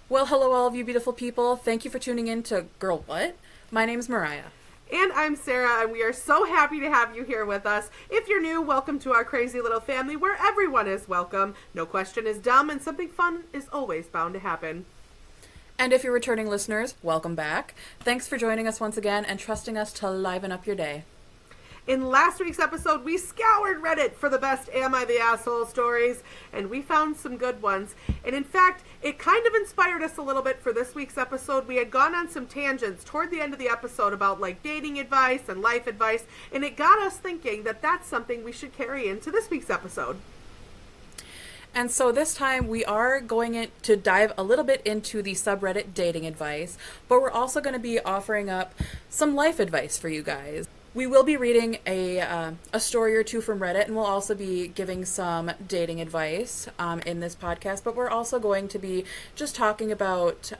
Well, hello, all of you beautiful people. Thank you for tuning in to Girl What? My name's Mariah. And I'm Sarah, and we are so happy to have you here with us. If you're new, welcome to our crazy little family where everyone is welcome. No question is dumb, and something fun is always bound to happen. And if you're returning listeners, welcome back. Thanks for joining us once again and trusting us to liven up your day. In last week's episode, we scoured Reddit for the best Am I the Asshole stories, and we found some good ones. And in fact, it kind of inspired us a little bit for this week's episode. We had gone on some tangents toward the end of the episode about like dating advice and life advice, and it got us thinking that that's something we should carry into this week's episode. And so this time we are going to dive a little bit into the subreddit dating advice, but we're also going to be offering up some life advice for you guys. We will be reading a story or two from Reddit, and we'll also be giving some dating advice in this podcast, but we're also going to be just talking about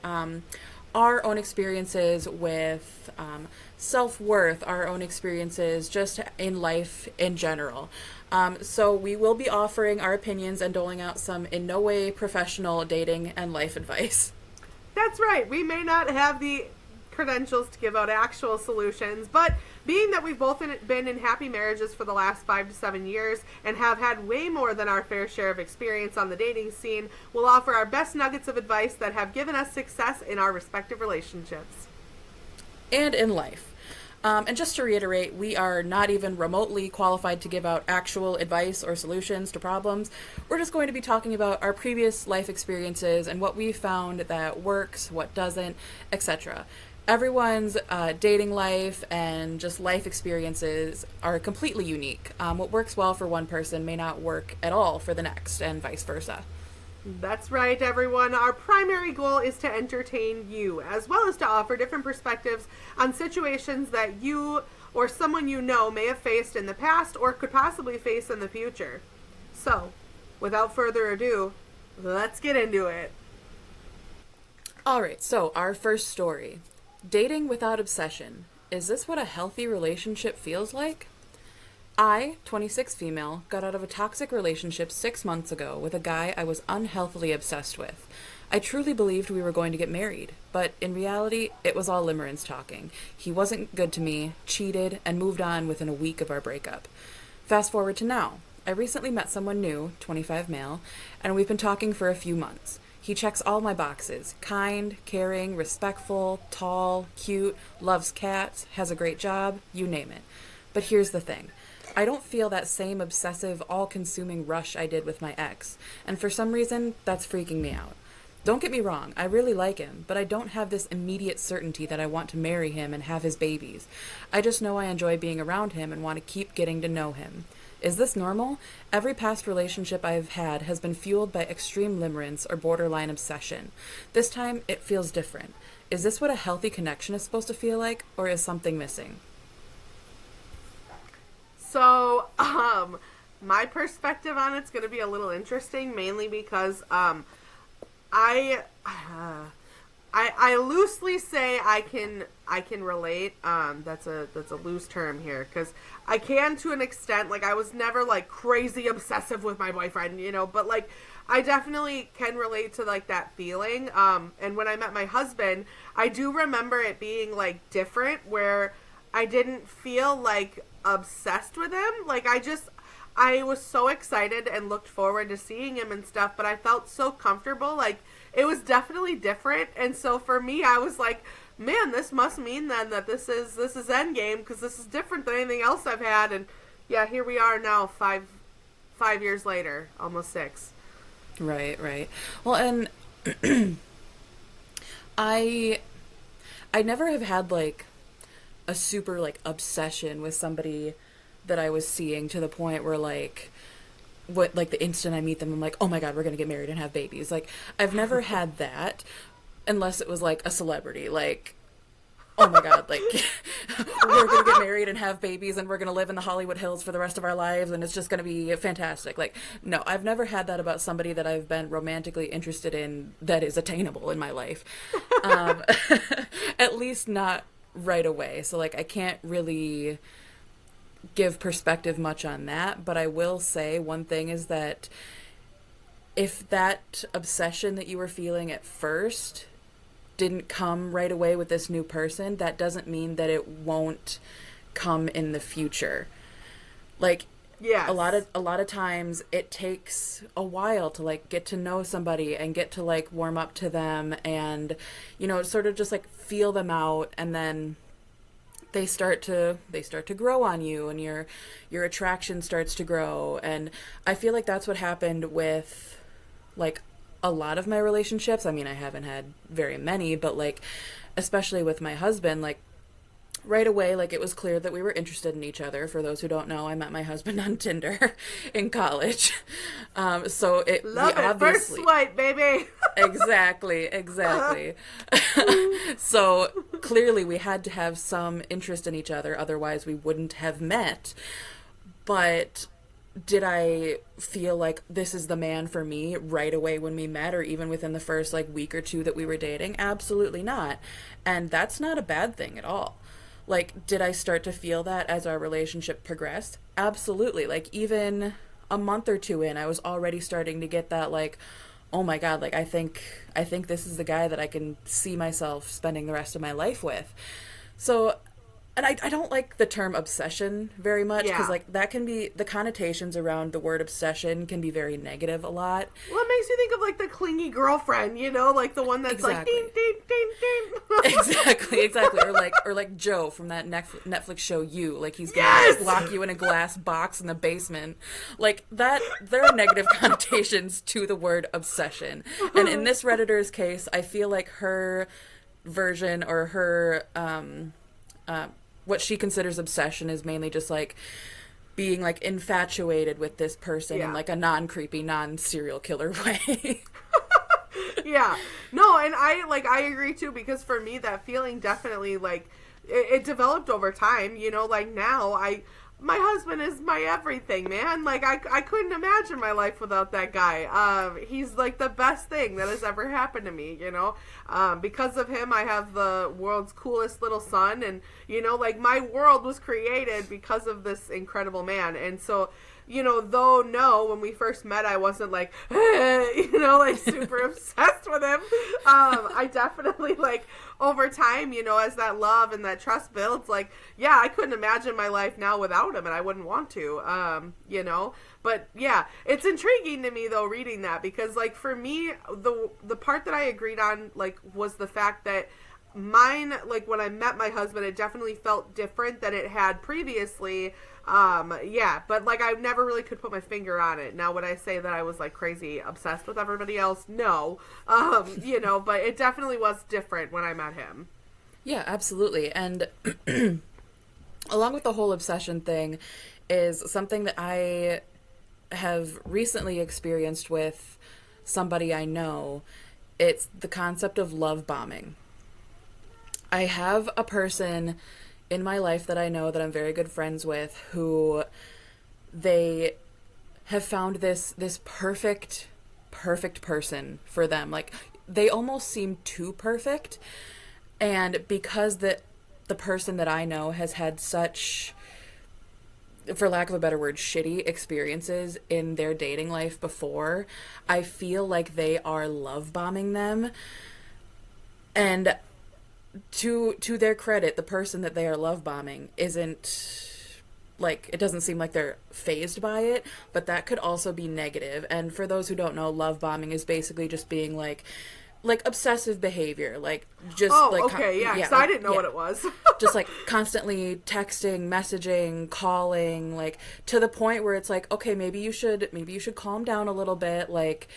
our own experiences with self-worth, our own experiences just in life in general. So we will be offering our opinions and doling out some in no way professional dating and life advice. That's right. We may not have the credentials to give out actual solutions, but being that we've both been in happy marriages for the last 5 to 7 years and have had way more than our fair share of experience on the dating scene, we'll offer our best nuggets of advice that have given us success in our respective relationships. And in life. And just to reiterate, we are not even remotely qualified to give out actual advice or solutions to problems. We're just going to be talking about our previous life experiences and what we found that works, what doesn't, etc. Everyone's dating life and just life experiences are completely unique. What works well for one person may not work at all for the next, and vice versa. That's right, everyone. Our primary goal is to entertain you, as well as to offer different perspectives on situations that you or someone you know may have faced in the past or could possibly face in the future. So, without further ado, let's get into it. Alright, so our first story. Dating without obsession. Is this what a healthy relationship feels like? I, 26 female, got out of a toxic relationship 6 months ago with a guy I was unhealthily obsessed with. I truly believed we were going to get married, but in reality, it was all limerence talking. He wasn't good to me, cheated, and moved on within a week of our breakup. Fast forward to now. I recently met someone new, 25 male, and we've been talking for a few months. He checks all my boxes. Kind, caring, respectful, tall, cute, loves cats, has a great job, you name it. But here's the thing. I don't feel that same obsessive, all-consuming rush I did with my ex, and for some reason, that's freaking me out. Don't get me wrong, I really like him, but I don't have this immediate certainty that I want to marry him and have his babies. I just know I enjoy being around him and want to keep getting to know him. Is this normal? Every past relationship I've had has been fueled by extreme limerence or borderline obsession. This time, it feels different. Is this what a healthy connection is supposed to feel like, or is something missing? So, my perspective on it's going to be a little interesting, mainly because, I loosely say I can relate. That's a loose term here, because I can to an extent. Like, I was never like crazy obsessive with my boyfriend, but like I definitely can relate to like that feeling. And when I met my husband, I do remember it being like different, where I didn't feel like obsessed with him. Like, I was so excited and looked forward to seeing him and stuff, but I felt so comfortable. Like, it was definitely different. And so for me, I was like, man, this must mean then that this is Endgame, because this is different than anything else I've had. And yeah, here we are now, five years later, almost 6. Right. Well, and I never have had like a super like obsession with somebody that I was seeing, to the point where like the instant I meet them, I'm like, oh my god, we're gonna get married and have babies. Like, I've never had that, unless it was like a celebrity, like, oh my god, like we're gonna get married and have babies and we're gonna live in the Hollywood Hills for the rest of our lives and it's just gonna be fantastic. Like, no, I've never had that about somebody that I've been romantically interested in that is attainable in my life. At least not right away. So like, I can't really give perspective much on that, but I will say one thing is that if that obsession that you were feeling at first didn't come right away with this new person, that doesn't mean that it won't come in the future. Like, Yes. a lot of times it takes a while to like get to know somebody and get to like warm up to them and, you know, sort of just like feel them out, and then they start to grow on you, and your attraction starts to grow. And I feel like that's what happened with like a lot of my relationships. I mean, I haven't had very many, but like especially with my husband, like right away, like it was clear that we were interested in each other. For those who don't know, I met my husband on Tinder in college. So Love it. First swipe, baby. Exactly. So clearly we had to have some interest in each other, otherwise we wouldn't have met. But did I feel like this is the man for me right away when we met, or even within the first like week or two that we were dating? Absolutely not. And that's not a bad thing at all. Like, did I start to feel that as our relationship progressed? Absolutely. Like, even a month or two in, I was already starting to get that, like, oh my God, like, I think this is the guy that I can see myself spending the rest of my life with. So, and I don't like the term obsession very much, because, Yeah. like, that can be, the connotations around the word obsession can be very negative a lot. Well, it makes you think of like the clingy girlfriend, you know, like the one that's Exactly. like ding ding ding ding. Exactly. Or like Joe from that Netflix show You. Like, he's gonna Yes! lock you in a glass box in the basement. Like that. There are negative connotations to the word obsession. And in this Redditor's case, I feel like her version, or her what she considers obsession, is mainly just like being like infatuated with this person in Yeah. like a non-creepy, non-serial killer way. Yeah. No, and I agree too, because for me that feeling definitely like it developed over time, you know, like now my husband is my everything, man. Like I couldn't imagine my life without that guy. He's like the best thing that has ever happened to me, you know. Because of him I have the world's coolest little son, and you know, like my world was created because of this incredible man. And so, you know, when we first met, I wasn't like, you know, like super obsessed with him. I definitely, like, over time, you know, as that love and that trust builds, like, yeah, I couldn't imagine my life now without him, and I wouldn't want to, you know. But yeah, it's intriguing to me though reading that, because like for me, the part that I agreed on, like, was the fact that mine, like when I met my husband, it definitely felt different than it had previously. Yeah, but like I never really could put my finger on it. Now, would I say that I was like crazy obsessed with everybody else? No. You know, but it definitely was different when I met him. Yeah, absolutely. And along with the whole obsession thing is something that I have recently experienced with somebody I know. It's the concept of love bombing. I have a person in my life that I know that I'm very good friends with, who they have found this perfect person for them. Like, they almost seem too perfect. And because the person that I know has had such, for lack of a better word, shitty experiences in their dating life before, I feel like they are love bombing them. And to their credit, the person that they are love bombing isn't, like, it doesn't seem like they're phased by it, but that could also be negative. And for those who don't know, love bombing is basically just being like obsessive behavior, like just okay, yeah, because I didn't know what it was. just like constantly texting, messaging, calling, like to the point where it's like, okay, maybe you should calm down a little bit, like,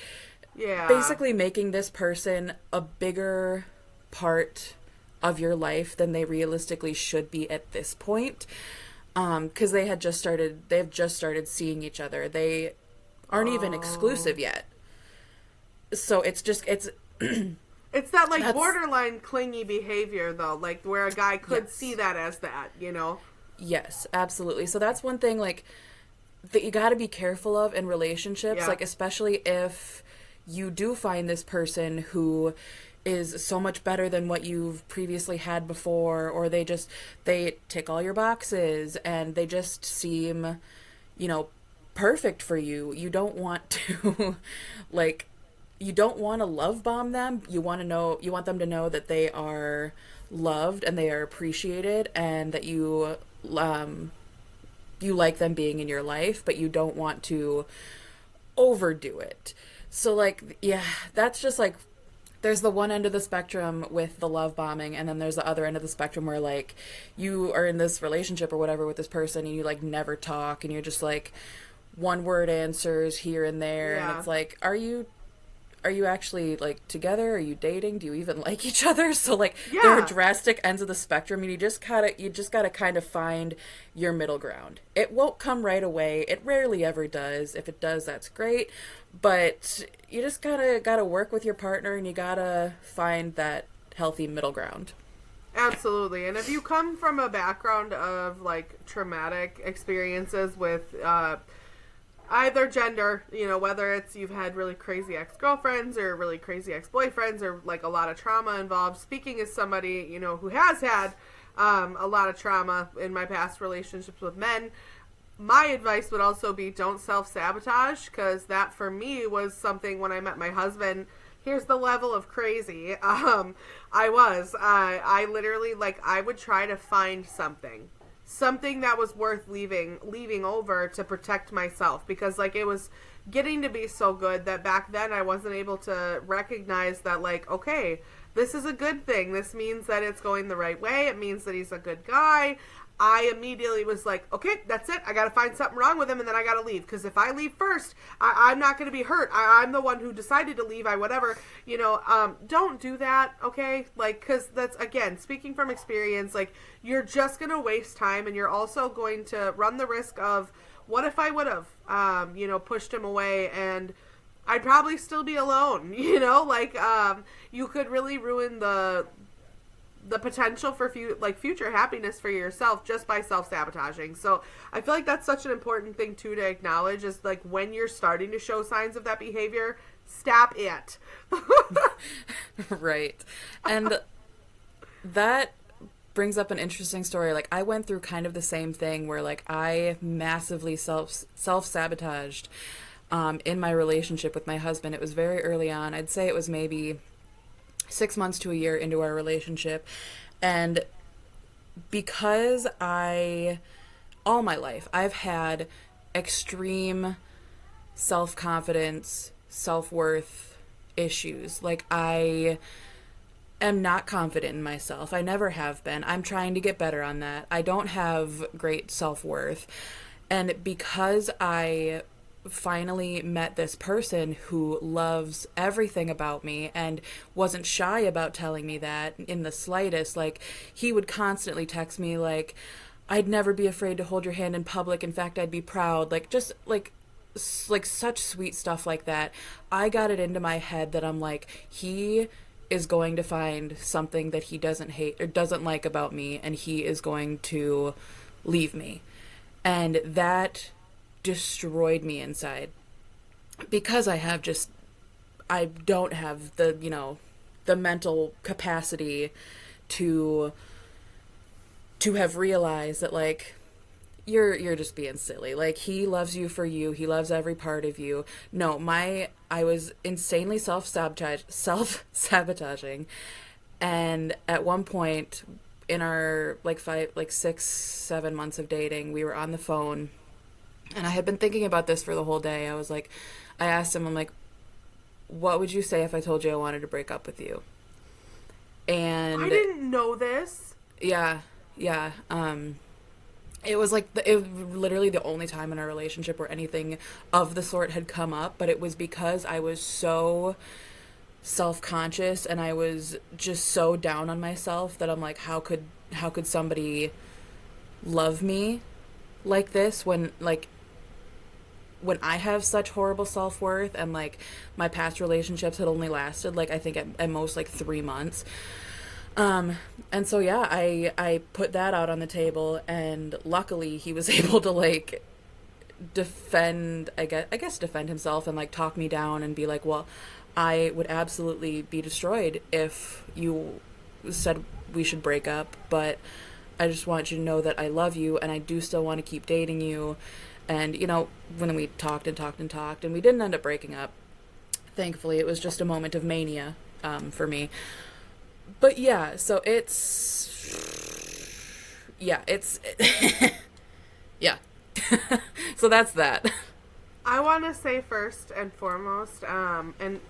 Yeah. basically making this person a bigger part of your life than they realistically should be at this point, because they have just started seeing each other. They aren't even exclusive yet, so it's It's that, like, That's- borderline clingy behavior, though, like, where a guy could Yes. see that as that, you know? Yes, absolutely. So that's one thing, like, that you got to be careful of in relationships, Yeah. like, especially if you do find this person who is so much better than what you've previously had before, or they tick all your boxes, and they just seem, you know, perfect for you. You don't want to like you don't want to love bomb them. You want them to know that they are loved and they are appreciated, and that you like them being in your life, but you don't want to overdo it. So like, yeah, that's just like, there's the one end of the spectrum with the love bombing, and then there's the other end of the spectrum where like you are in this relationship or whatever with this person and you like never talk and you're just like one word answers here and there. Yeah. And it's like, are you actually like together? Are you dating? Do you even like each other? So like, Yeah. there are drastic ends of the spectrum, and you just gotta kind of find your middle ground. It won't come right away. It rarely ever does. If it does, that's great. But you just gotta work with your partner, and you gotta find that healthy middle ground. Absolutely. And if you come from a background of like traumatic experiences with either gender, you know, whether it's you've had really crazy ex-girlfriends or really crazy ex-boyfriends or like a lot of trauma involved, speaking as somebody, you know, who has had a lot of trauma in my past relationships with men, my advice would also be don't self-sabotage, because that for me was something when I met my husband. Here's the level of crazy I literally, like, I would try to find something that was worth leaving over to protect myself, because like it was getting to be so good that back then I wasn't able to recognize that, like, okay, this is a good thing. This means that it's going the right way. It means that he's a good guy. I immediately was like, okay, that's it. I got to find something wrong with him, and then I got to leave. Because if I leave first, I'm not going to be hurt. I'm the one who decided to leave. Whatever. You know, don't do that, okay? Like, because that's, again, speaking from experience, like, you're just going to waste time, and you're also going to run the risk of, what if I would have, you know, pushed him away, and I'd probably still be alone, you know? Like, you could really ruin the potential for future happiness for yourself just by self-sabotaging. So I feel like that's such an important thing too to acknowledge, is like when you're starting to show signs of that behavior, stop it. Right. And that brings up an interesting story. Like, I went through kind of the same thing where like I massively self-sabotaged in my relationship with my husband. It was very early on. I'd say it was maybe 6 months to a year into our relationship. And because all my life, I've had extreme self-confidence, self-worth issues. Like, I am not confident in myself. I never have been. I'm trying to get better on that. I don't have great self-worth. And because I finally met this person who loves everything about me and wasn't shy about telling me that in the slightest, like, he would constantly text me like, I'd never be afraid to hold your hand in public. In fact, I'd be proud. Like, just like such sweet stuff like that. I got it into my head that I'm like, he is going to find something that he doesn't hate or doesn't like about me, and he is going to leave me. And that destroyed me inside, because I don't have the, you know, the mental capacity to have realized that, like, you're just being silly. Like, he loves you for you. He loves every part of you. No, I was insanely self-sabotaging. And at one point in our 6, 7 months of dating, we were on the phone, and I had been thinking about this for the whole day. I asked him, I'm like, what would you say if I told you I wanted to break up with you? And I didn't know this. Yeah. It was like it was literally the only time in our relationship where anything of the sort had come up, but it was because I was so self-conscious and I was just so down on myself that I'm like, how could somebody love me like this when I have such horrible self-worth, and like my past relationships had only lasted like I think at most like 3 months. And so yeah, I put that out on the table, and luckily he was able to like defend himself and like talk me down and be like, well, I would absolutely be destroyed if you said we should break up, but I just want you to know that I love you and I do still want to keep dating you. And, when we talked and talked and talked, and we didn't end up breaking up, thankfully, it was just a moment of mania for me. But yeah, so it's yeah. So that's that. I want to say first and foremost, and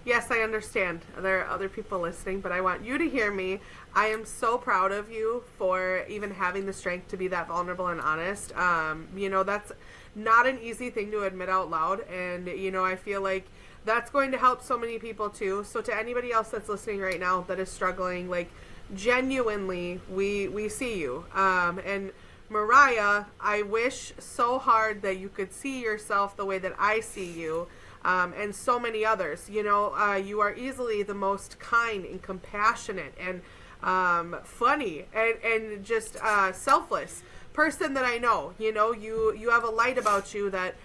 yes, I understand there are other people listening, but I want you to hear me. I am so proud of you for even having the strength to be that vulnerable and honest. That's not an easy thing to admit out loud, and I feel like that's going to help so many people too. So to anybody else that's listening right now that is struggling, like, genuinely, we see you. And Mariah, I wish so hard that you could see yourself the way that I see you, and so many others. You are easily the most kind and compassionate and funny and just selfless person that I know. You have a light about you that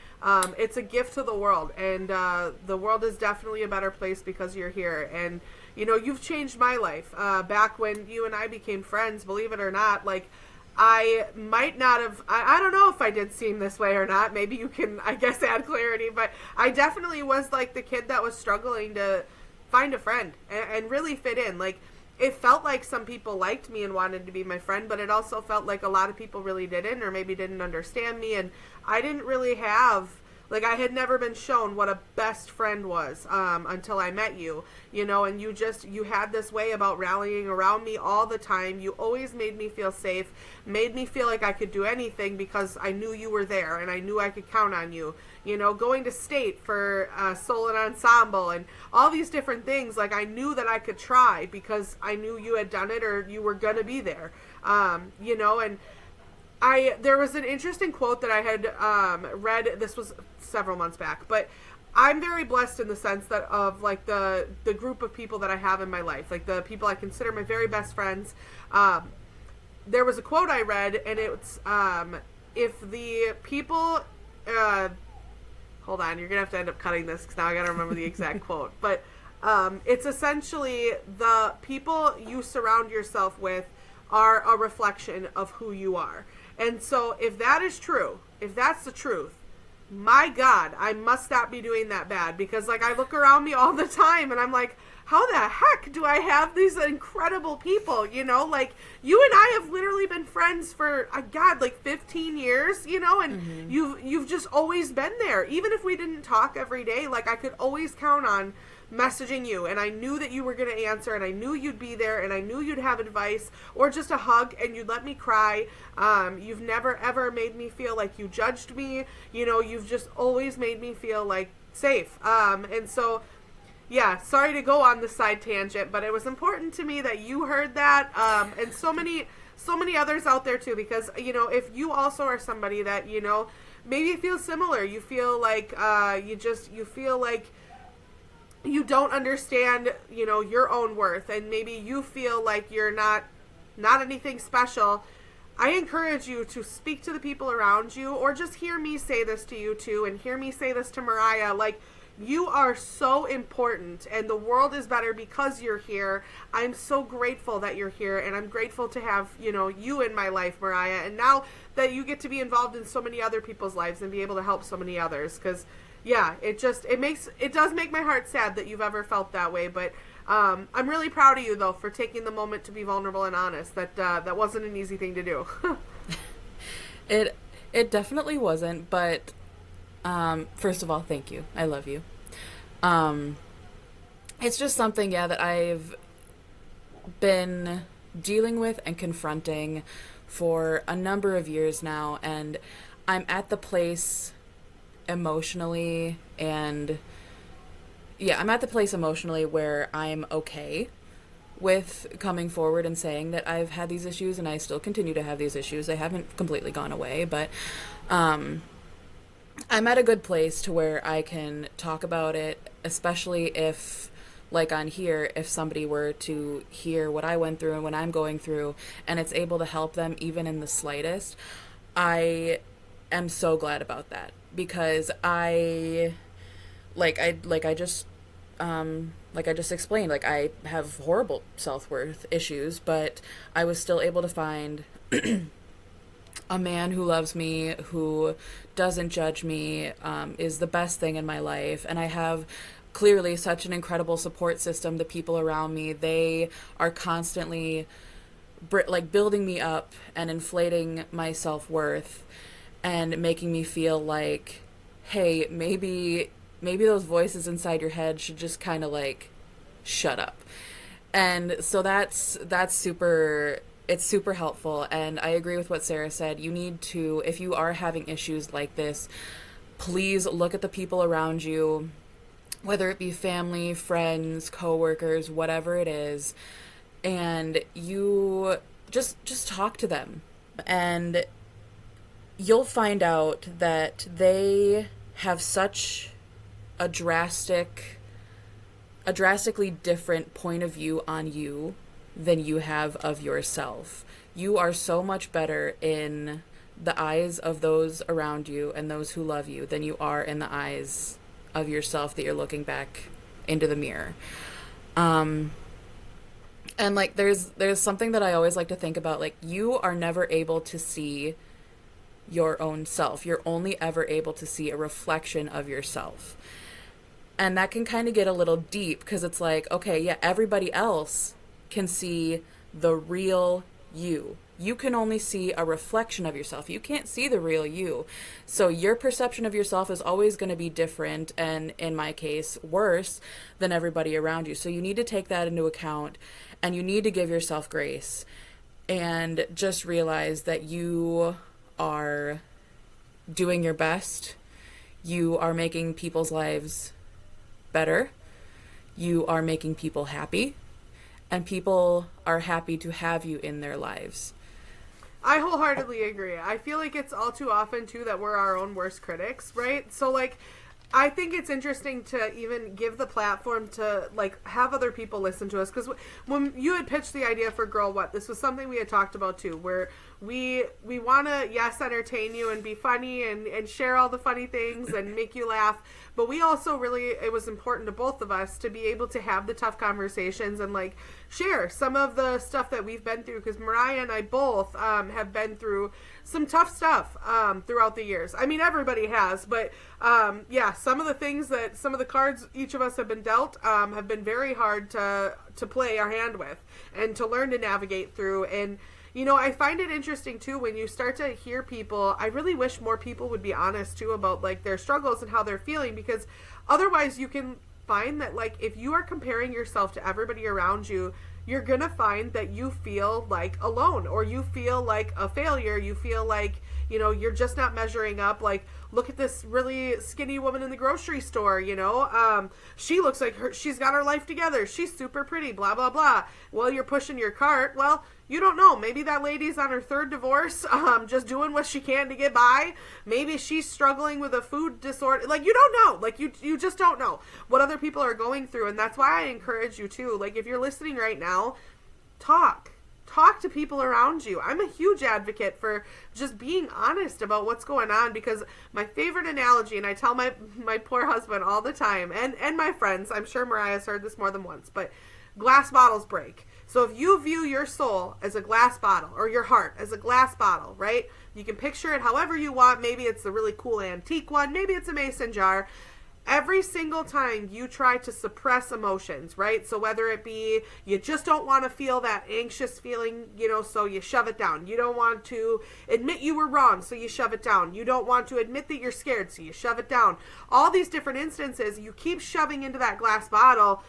it's a gift to the world, and the world is definitely a better place because you're here. And you've changed my life. Back when you and I became friends, believe it or not, like, I might not have, I don't know if I did seem this way or not. Maybe you can, I guess, add clarity, but I definitely was like the kid that was struggling to find a friend and really fit in. Like, it felt like some people liked me and wanted to be my friend, but it also felt like a lot of people really didn't, or maybe didn't understand me. And I didn't really have, like, I had never been shown what a best friend was until I met you, and you had this way about rallying around me all the time. You always made me feel safe, made me feel like I could do anything because I knew you were there and I knew I could count on you. Going to state for Solon Ensemble and all these different things, like, I knew that I could try because I knew you had done it or you were going to be there, and there was an interesting quote that I had read. This was several months back, but I'm very blessed in the sense that of, like, the group of people that I have in my life, like the people I consider my very best friends. There was a quote I read, and it's if the people hold on, you're gonna have to end up cutting this because now I gotta remember the exact quote, but it's essentially the people you surround yourself with are a reflection of who you are. And so if that is true, if that's the truth, my God, I must not be doing that bad, because, like, I look around me all the time and I'm like, how the heck do I have these incredible people? Like, you and I have literally been friends for, God, like 15 years, and you've just always been there. Even if we didn't talk every day, like, I could always count on messaging you, and I knew that you were going to answer, and I knew you'd be there, and I knew you'd have advice or just a hug, and you'd let me cry. You've never ever made me feel like you judged me. You've just always made me feel like safe. And so, yeah, sorry to go on this side tangent, but it was important to me that you heard that, and so many others out there too, because if you also are somebody that maybe feels similar, you feel like you feel like you don't understand, your own worth, and maybe you feel like you're not anything special. I encourage you to speak to the people around you, or just hear me say this to you too, and hear me say this to Mariah. Like, you are so important, and the world is better because you're here. I'm so grateful that you're here, and I'm grateful to have, you in my life, Mariah, and now that you get to be involved in so many other people's lives and be able to help so many others, because yeah, it does make my heart sad that you've ever felt that way, but I'm really proud of you, though, for taking the moment to be vulnerable and honest. That wasn't an easy thing to do. It definitely wasn't, but first of all, thank you. I love you. It's just something, that I've been dealing with and confronting for a number of years now, and I'm at the place emotionally where I'm okay with coming forward and saying that I've had these issues, and I still continue to have these issues. They haven't completely gone away, but I'm at a good place to where I can talk about it, especially if, like on here, if somebody were to hear what I went through and what I'm going through, and it's able to help them even in the slightest. I am so glad about that, because I just explained, like, I have horrible self-worth issues, but I was still able to find a man who loves me, who doesn't judge me, is the best thing in my life. And I have clearly such an incredible support system. The people around me, they are constantly like building me up and inflating my self-worth and making me feel like, hey, maybe those voices inside your head should just kind of like shut up. And so that's super, it's super helpful. And I agree with what Sarah said. You need to, if you are having issues like this, please look at the people around you, whether it be family, friends, coworkers, whatever it is, and you just talk to them. And you'll find out that they have such a drastically different point of view on you than you have of yourself. You are so much better in the eyes of those around you and those who love you than you are in the eyes of yourself that you're looking back into the mirror. And like there's something that I always like to think about, like you are never able to see your own self. You're only ever able to see a reflection of yourself. And that can kind of get a little deep because it's like, okay, yeah, everybody else can see the real you. You can only see a reflection of yourself. You can't see the real you. So your perception of yourself is always going to be different, and in my case, worse than everybody around you. So you need to take that into account, and you need to give yourself grace and just realize that you are doing your best. You are making people's lives better. You are making people happy, and people are happy to have you in their lives. I wholeheartedly agree. I feel like it's all too often too that we're our own worst critics, right? So like I think it's interesting to even give the platform to like have other people listen to us, because when you had pitched the idea for Girl What, this was something we had talked about too, where we want to, yes, entertain you and be funny and share all the funny things and make you laugh, but we also really, it was important to both of us to be able to have the tough conversations and like share some of the stuff that we've been through, because Mariah and I both have been through some tough stuff throughout the years. I mean, everybody has, but yeah, some of the cards each of us have been dealt have been very hard to play our hand with and to learn to navigate through. And you know, I find it interesting too when you start to hear people. I really wish more people would be honest too about like their struggles and how they're feeling, because otherwise you can find that like if you are comparing yourself to everybody around you, you're gonna find that you feel like alone, or you feel like a failure. You feel like, you know, you're just not measuring up. Like, look at this really skinny woman in the grocery store, you know, she looks like she's got her life together, she's super pretty, blah blah blah. Well, you're pushing your cart. Well, you don't know. Maybe that lady's on her third divorce, just doing what she can to get by. Maybe she's struggling with a food disorder. Like, you don't know. Like, you just don't know what other people are going through. And that's why I encourage you too. Like, if you're listening right now, talk to people around you. I'm a huge advocate for just being honest about what's going on, because my favorite analogy, and I tell my poor husband all the time, and my friends, I'm sure Mariah's heard this more than once, but glass bottles break. So if you view your soul as a glass bottle, or your heart as a glass bottle, right? You can picture it however you want. Maybe it's the really cool antique one. Maybe it's a mason jar. Every single time you try to suppress emotions, right? So whether it be you just don't want to feel that anxious feeling, you know, so you shove it down. You don't want to admit you were wrong, so you shove it down. You don't want to admit that you're scared, so you shove it down. All these different instances, you keep shoving into that glass bottle.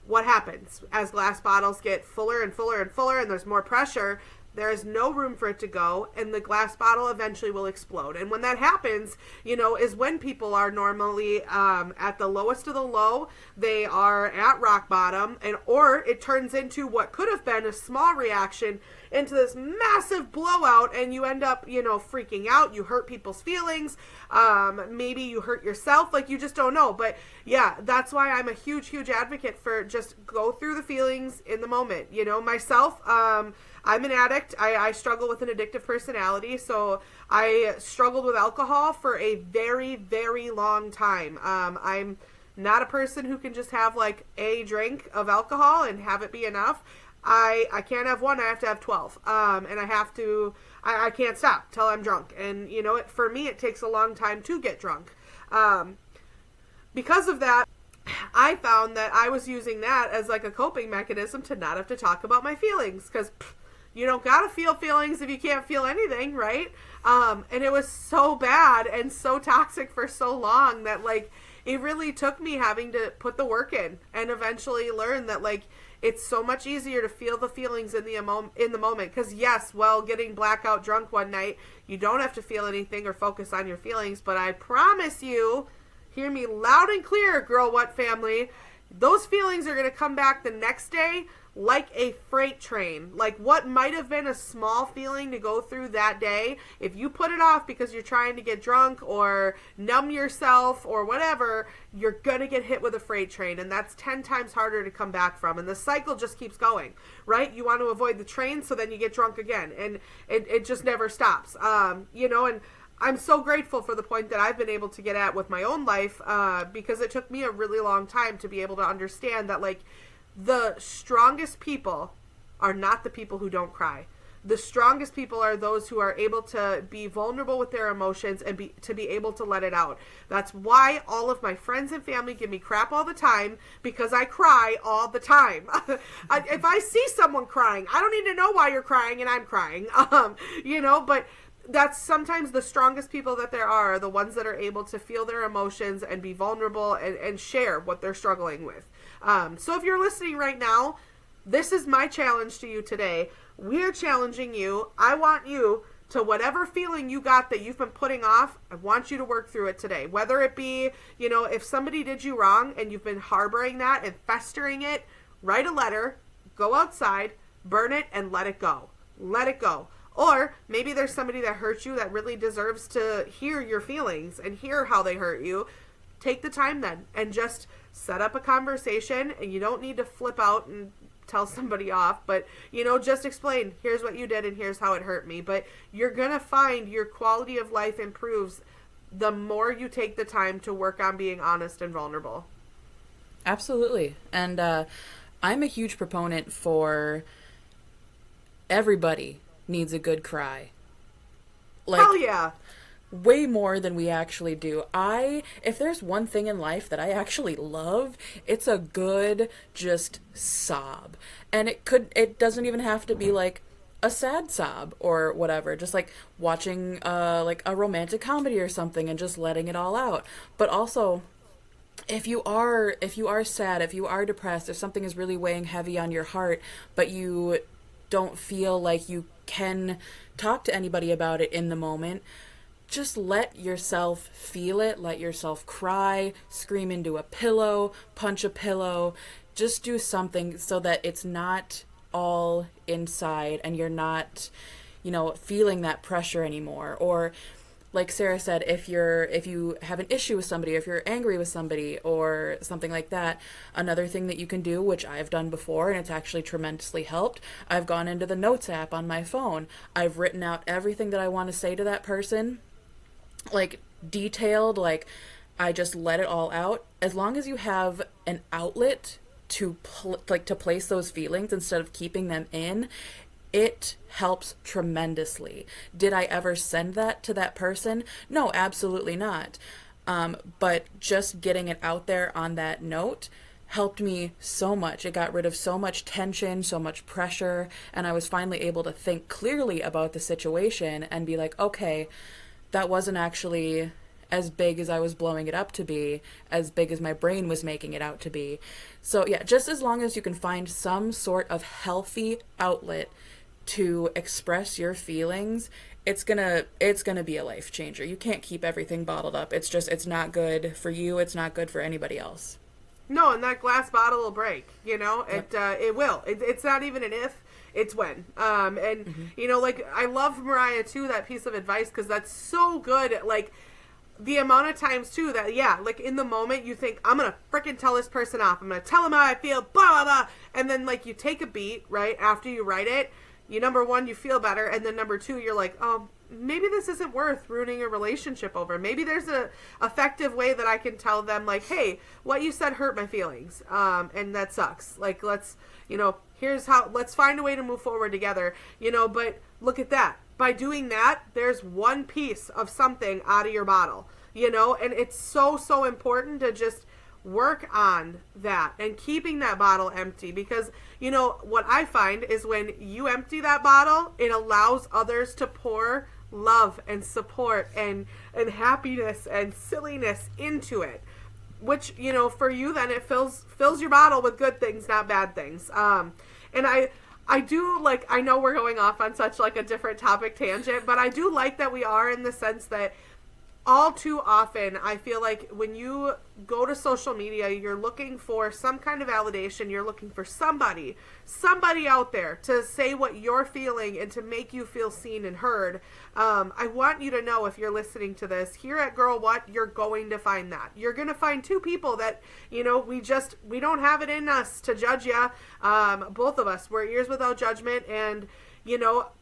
What happens? As glass bottles get fuller and fuller and fuller and there's more pressure, there is no room for it to go, and the glass bottle eventually will explode. And when that happens, you know, is when people are normally at the lowest of the low. They are at rock bottom, and or it turns into what could have been a small reaction into this massive blowout, and you end up, you know, freaking out. You hurt people's feelings. Maybe you hurt yourself. Like, you just don't know. But yeah, that's why I'm a huge advocate for just go through the feelings in the moment. You know, myself, I'm an addict. I struggle with an addictive personality, so I struggled with alcohol for a very, very long time. I'm not a person who can just have like a drink of alcohol and have it be enough. I can't have one, I have to have 12. And I can't stop till I'm drunk. And, for me, it takes a long time to get drunk. Because of that, I found that I was using that as like a coping mechanism to not have to talk about my feelings. Because you don't gotta feel feelings if you can't feel anything, right? And it was so bad and so toxic for so long that, like, it really took me having to put the work in and eventually learn that, like, it's so much easier to feel the feelings in the moment. Because, yes, getting blackout drunk one night, you don't have to feel anything or focus on your feelings. But I promise you, hear me loud and clear, Girl What family, those feelings are going to come back the next day like a freight train. Like, what might have been a small feeling to go through that day, if you put it off because you're trying to get drunk or numb yourself or whatever, you're gonna get hit with a freight train, and that's 10 times harder to come back from. And the cycle just keeps going, right? You want to avoid the train, so then you get drunk again, and it just never stops. And I'm so grateful for the point that I've been able to get at with my own life, because it took me a really long time to be able to understand that, like, the strongest people are not the people who don't cry. The strongest people are those who are able to be vulnerable with their emotions and be able to let it out. That's why all of my friends and family give me crap all the time, because I cry all the time. If I see someone crying, I don't need to know why you're crying, and I'm crying. But that's sometimes the strongest people that there are the ones that are able to feel their emotions and be vulnerable and share what they're struggling with. So if you're listening right now, this is my challenge to you today. We're challenging you. I want you to, whatever feeling you got that you've been putting off, I want you to work through it today. Whether it be, if somebody did you wrong and you've been harboring that and festering it, write a letter, go outside, burn it, and let it go. Let it go. Or maybe there's somebody that hurt you that really deserves to hear your feelings and hear how they hurt you. Take the time then and just set up a conversation, and you don't need to flip out and tell somebody off, but, just explain, here's what you did and here's how it hurt me. But you're going to find your quality of life improves the more you take the time to work on being honest and vulnerable. Absolutely. And I'm a huge proponent for everybody needs a good cry. Like, hell yeah. Way more than we actually do. If there's one thing in life that I actually love, it's a good just sob. And it doesn't even have to be like a sad sob or whatever, just like watching like a romantic comedy or something and just letting it all out. But also, if you are sad, if you are depressed, if something is really weighing heavy on your heart, but you don't feel like you can talk to anybody about it in the moment, just let yourself feel it, let yourself cry, scream into a pillow, punch a pillow, just do something so that it's not all inside and you're not, feeling that pressure anymore. Or like Sarah said, if you have an issue with somebody, or if you're angry with somebody or something like that, another thing that you can do, which I've done before and it's actually tremendously helped, I've gone into the Notes app on my phone. I've written out everything that I want to say to that person, like detailed, like I just let it all out. As long as you have an outlet to to place those feelings instead of keeping them in, it helps tremendously. Did I ever send that to that person? No, absolutely not. But just getting it out there on that note helped me so much. It got rid of so much tension, so much pressure, and I was finally able to think clearly about the situation and be like, okay, that wasn't actually as big as I was blowing it up to be, as big as my brain was making it out to be. So yeah, just as long as you can find some sort of healthy outlet to express your feelings, it's gonna be a life changer. You can't keep everything bottled up. It's not good for you. It's not good for anybody else. No, and that glass bottle will break, Yep. It will. It's not even an if, it's when. Like, I love Mariah too, that piece of advice, because that's so good. Like, the amount of times too that, yeah, like in the moment you think, I'm gonna freaking tell this person off, I'm gonna tell them how I feel, blah blah blah, and then like you take a beat right after you write it, number one, you feel better, and then number two, you're like, oh, maybe this isn't worth ruining a relationship over. Maybe there's a effective way that I can tell them, like, hey, what you said hurt my feelings, and that sucks. Like, let's, Here's how, let's find a way to move forward together, but look at that. By doing that, there's one piece of something out of your bottle, and it's so, so important to just work on that and keeping that bottle empty, because what I find is when you empty that bottle, it allows others to pour love and support and happiness and silliness into it, which for you, then it fills your bottle with good things, not bad things. And I do like, I know we're going off on such like a different topic tangent, but I do like that we are, in the sense that all too often, I feel like when you go to social media, you're looking for some kind of validation. You're looking for somebody out there to say what you're feeling and to make you feel seen and heard. I want you to know, if you're listening to this, here at Girl What, you're going to find that. You're going to find two people that, we don't have it in us to judge you. Both of us, we're ears without judgment. And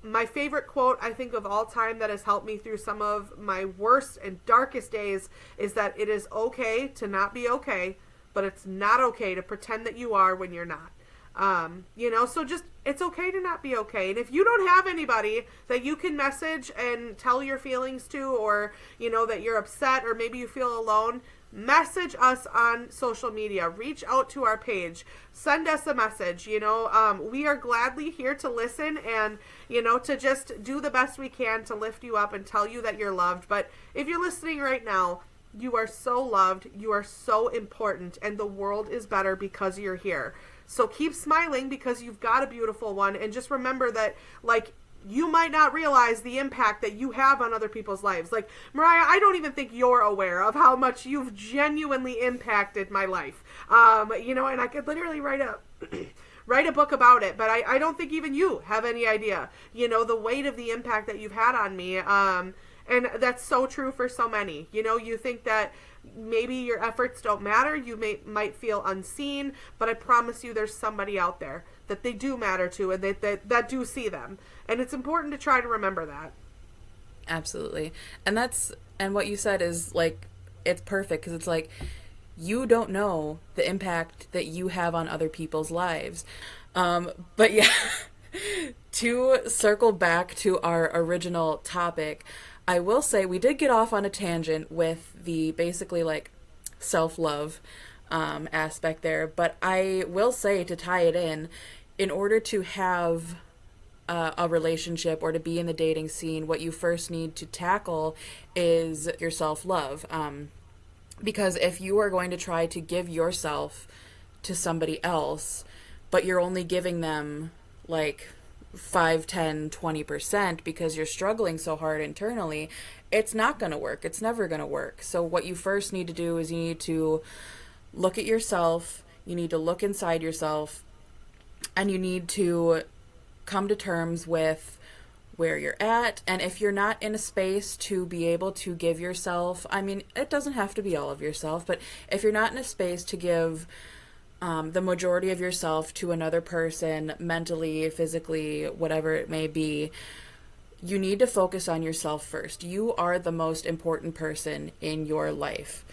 my favorite quote, I think, of all time that has helped me through some of my worst and darkest days is that it is okay to not be okay, but it's not okay to pretend that you are when you're not. So just, it's okay to not be okay. And if you don't have anybody that you can message and tell your feelings to, or, that you're upset, or maybe you feel alone, message us on social media, reach out to our page, send us a message. We are gladly here to listen and, to just do the best we can to lift you up and tell you that you're loved. But if you're listening right now, you are so loved, you are so important, and the world is better because you're here. So keep smiling, because you've got a beautiful one, and just remember that, like, you might not realize the impact that you have on other people's lives. Like, Mariah, I don't even think you're aware of how much you've genuinely impacted my life. And I could literally write a book about it, but I don't think even you have any idea, the weight of the impact that you've had on me. And that's so true for so many. You think that maybe your efforts don't matter. You might feel unseen, but I promise you there's somebody out there that they do matter to, and that do see them. And it's important to try to remember that. Absolutely. And what you said is, like, it's perfect, because it's like, you don't know the impact that you have on other people's lives. But yeah, to circle back to our original topic, I will say we did get off on a tangent with the basically like self-love aspect there, but I will say, to tie it in order to have a relationship or to be in the dating scene, what you first need to tackle is your self-love. Because if you are going to try to give yourself to somebody else, but you're only giving them like 5, 10, 20% because you're struggling so hard internally, it's not going to work. It's never going to work. So what you first need to do is you need to look at yourself, you need to look inside yourself, and you need to come to terms with where you're at. And if you're not in a space to be able to give yourself, I mean, it doesn't have to be all of yourself, but if you're not in a space to give the majority of yourself to another person, mentally, physically, whatever it may be, you need to focus on yourself first. You are the most important person in your life.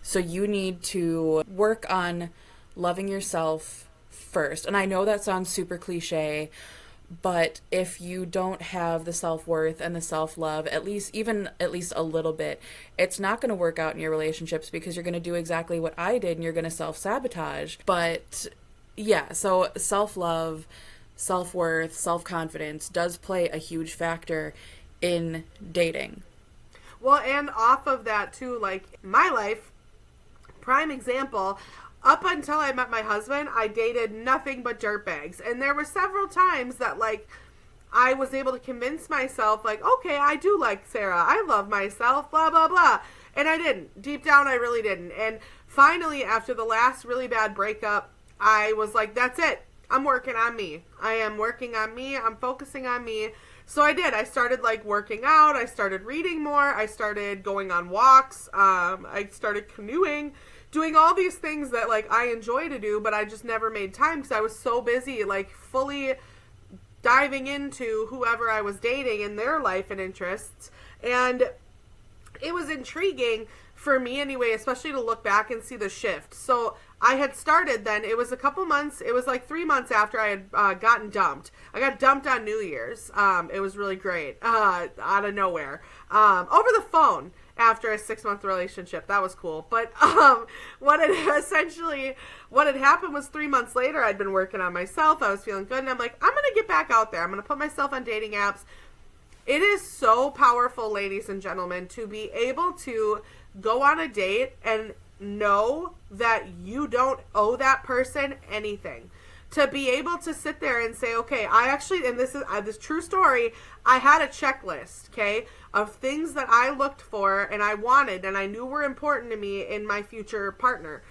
So you need to work on loving yourself first. And I know that sounds super cliche, but if you don't have the self-worth and the self-love, at least a little bit, it's not going to work out in your relationships, because you're going to do exactly what I did and you're going to self-sabotage. But yeah, so self-love, self-worth, self-confidence does play a huge factor in dating. Well, and off of that too, like my life, prime example, up until I met my husband, I dated nothing but dirtbags. And there were several times that, like, I was able to convince myself, like, okay, I do like Sarah. I love myself, blah, blah, blah. And I didn't. Deep down, I really didn't. And finally, after the last really bad breakup, I was like, that's it. I'm working on me. I am working on me. I'm focusing on me. So I did. I started, like, working out. I started reading more. I started going on walks. I started canoeing. Doing all these things that, like, I enjoy to do, but I just never made time because I was so busy, like, fully diving into whoever I was dating and their life and interests. And it was intriguing for me anyway, especially to look back and see the shift. So I had started then, it was a couple months, it was like 3 months after I had gotten dumped. I got dumped on New Year's. It was really great, out of nowhere, over the phone after a 6-month relationship. That was cool. But what had happened was 3 months later, I'd been working on myself. I was feeling good, and I'm like, I'm going to get back out there. I'm going to put myself on dating apps. It is so powerful, ladies and gentlemen, to be able to go on a date and know that you don't owe that person anything. To be able to sit there and say, okay, I actually, and this is this true story, I had a checklist, okay, of things that I looked for and I wanted and I knew were important to me in my future partner.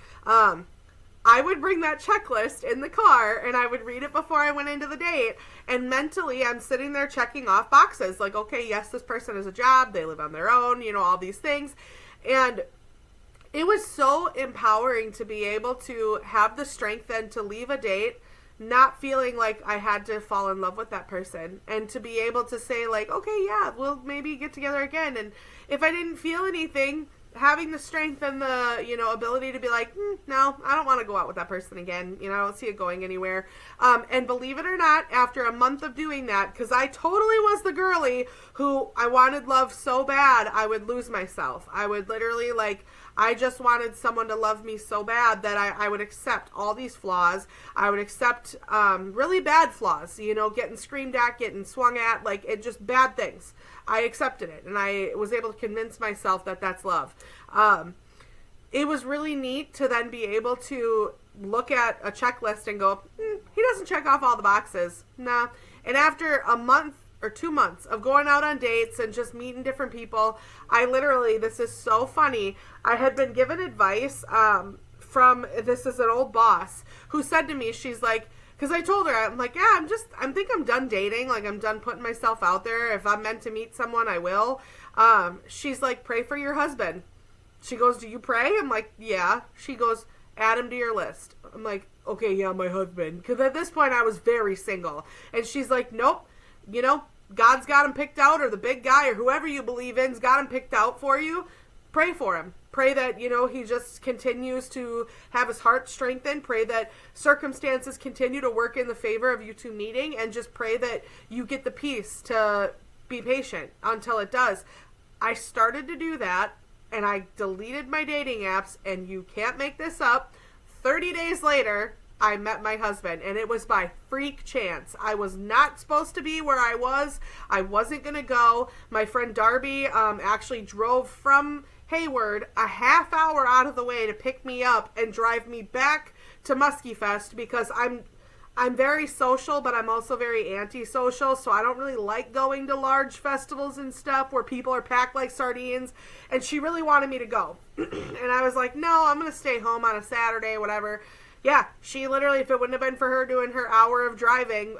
I would bring that checklist in the car and I would read it before I went into the date, and mentally I'm sitting there checking off boxes like, okay, yes, this person has a job, they live on their own, all these things. And it was so empowering to be able to have the strength then to leave a date not feeling like I had to fall in love with that person, and to be able to say like, okay, yeah, we'll maybe get together again. And if I didn't feel anything, having the strength and the, ability to be like, no, I don't want to go out with that person again. I don't see it going anywhere. And believe it or not, after a month of doing that, because I totally was the girly who I wanted love so bad, I would lose myself. I would literally I just wanted someone to love me so bad that I would accept all these flaws. I would accept really bad flaws, getting screamed at, getting swung at, it just bad things. I accepted it, and I was able to convince myself that that's love. It was really neat to then be able to look at a checklist and go, he doesn't check off all the boxes. Nah. And after a month or 2 months of going out on dates and just meeting different people, I literally, this is so funny, I had been given advice from, this is an old boss, who said to me, she's like, because I told her, I'm like, yeah, I think I'm done dating. I'm done putting myself out there. If I'm meant to meet someone, I will. She's like, pray for your husband. She goes, do you pray? I'm like, yeah. She goes, add him to your list. I'm like, okay, yeah, my husband. Because at this point, I was very single. And she's like, nope, God's got him picked out, or the big guy, or whoever you believe in's got him picked out for you. Pray for him. Pray that, he just continues to have his heart strengthened. Pray that circumstances continue to work in the favor of you two meeting, and just pray that you get the peace to be patient until it does. I started to do that, and I deleted my dating apps, and you can't make this up. 30 days later, I met my husband, and it was by freak chance. I was not supposed to be where I was. I wasn't going to go. My friend Darby actually drove from Hayward a half hour out of the way to pick me up and drive me back to Muskie Fest, because I'm very social, but I'm also very antisocial, so I don't really like going to large festivals and stuff where people are packed like sardines, and she really wanted me to go. And I was like, no, I'm going to stay home on a Saturday, whatever. Yeah, she literally, if it wouldn't have been for her doing her hour of driving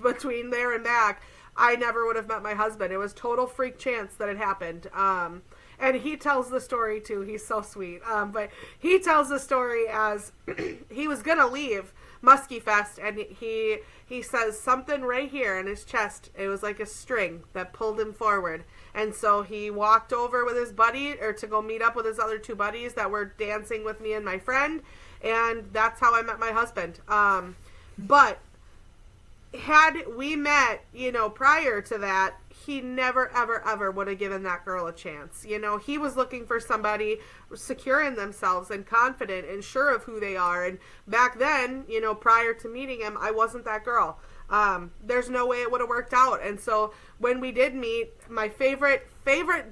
between there and back, I never would have met my husband. It was total freak chance that it happened. And he tells the story, too. He's so sweet. But he tells the story as he was going to leave Muskie Fest, and he says something right here in his chest. It was like a string that pulled him forward. And so he walked over with his buddy, or to go meet up with his other 2 buddies that were dancing with me and my friend. And that's how I met my husband. But had we met, prior to that, he never, ever, ever would have given that girl a chance. He was looking for somebody secure in themselves and confident and sure of who they are. And back then, prior to meeting him, I wasn't that girl. There's no way it would have worked out. And so when we did meet, my favorite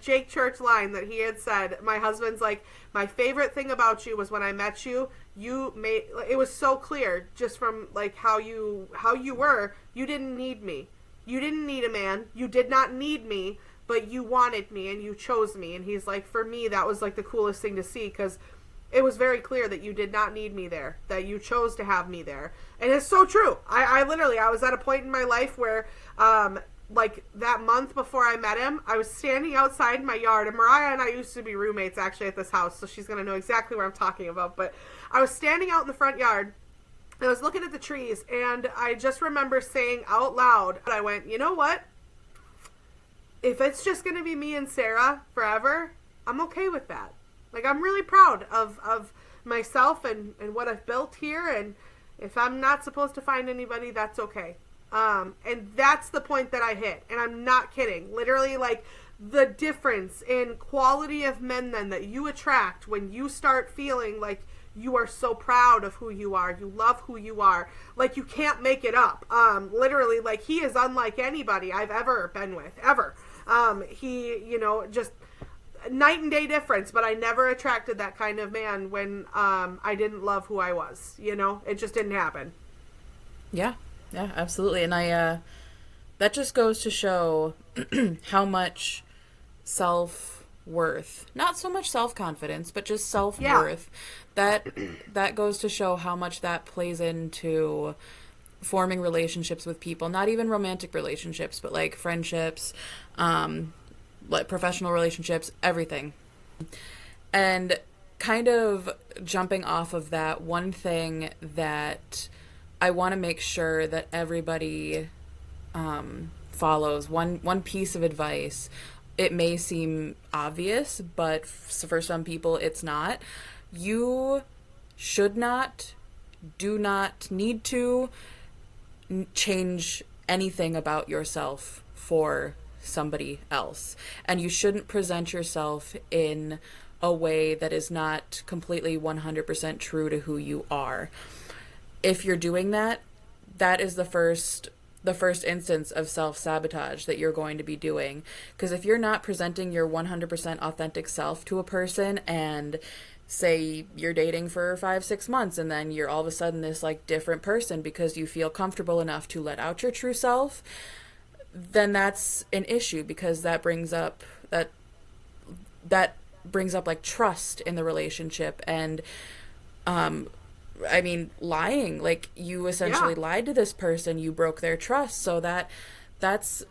Jake Church line that he had said, my husband's like, my favorite thing about you was when I met you, it was so clear just from how you were, you didn't need me. You didn't need a man. You did not need me, but you wanted me and you chose me. And he's like, for me, that was the coolest thing to see, because it was very clear that you did not need me there, that you chose to have me there. And it's so true. I literally, I was at a point in my life where, that month before I met him, I was standing outside my yard, and Mariah and I used to be roommates actually at this house, so she's going to know exactly what I'm talking about. But I was standing out in the front yard, and I was looking at the trees, and I just remember saying out loud, I went, you know what? If it's just going to be me and Sarah forever, I'm okay with that. Like, I'm really proud of myself and what I've built here. And if I'm not supposed to find anybody, that's okay. And that's the point that I hit. And I'm not kidding. Literally, like, the difference in quality of men then that you attract when you start feeling like you are so proud of who you are, you love who you are, like you can't make it up. Literally, like, he is unlike anybody I've ever been with, ever. He, you know, just night and day difference, but I never attracted that kind of man when I didn't love who I was, you know? It just didn't happen. Yeah, absolutely. And I that just goes to show how much self-worth, not so much self-confidence, but just self-worth, that goes to show how much that plays into forming relationships with people, not even romantic relationships, but like friendships, like professional relationships, everything. And kind of jumping off of that, one thing that I want to make sure that everybody follows, one piece of advice. It may seem obvious, but for some people it's not. You should not, do not need to change anything about yourself for somebody else. And you shouldn't present yourself in a way that is not completely 100% true to who you are. If you're doing that, that is the first instance of self-sabotage that you're going to be doing. Because if you're not presenting your 100% authentic self to a person, and say you're dating for 5-6 months and then you're all of a sudden this like different person because you feel comfortable enough to let out your true self, then that's an issue, because that brings up like trust in the relationship. And I mean, lying, like you essentially lied to this person, you broke their trust. So that's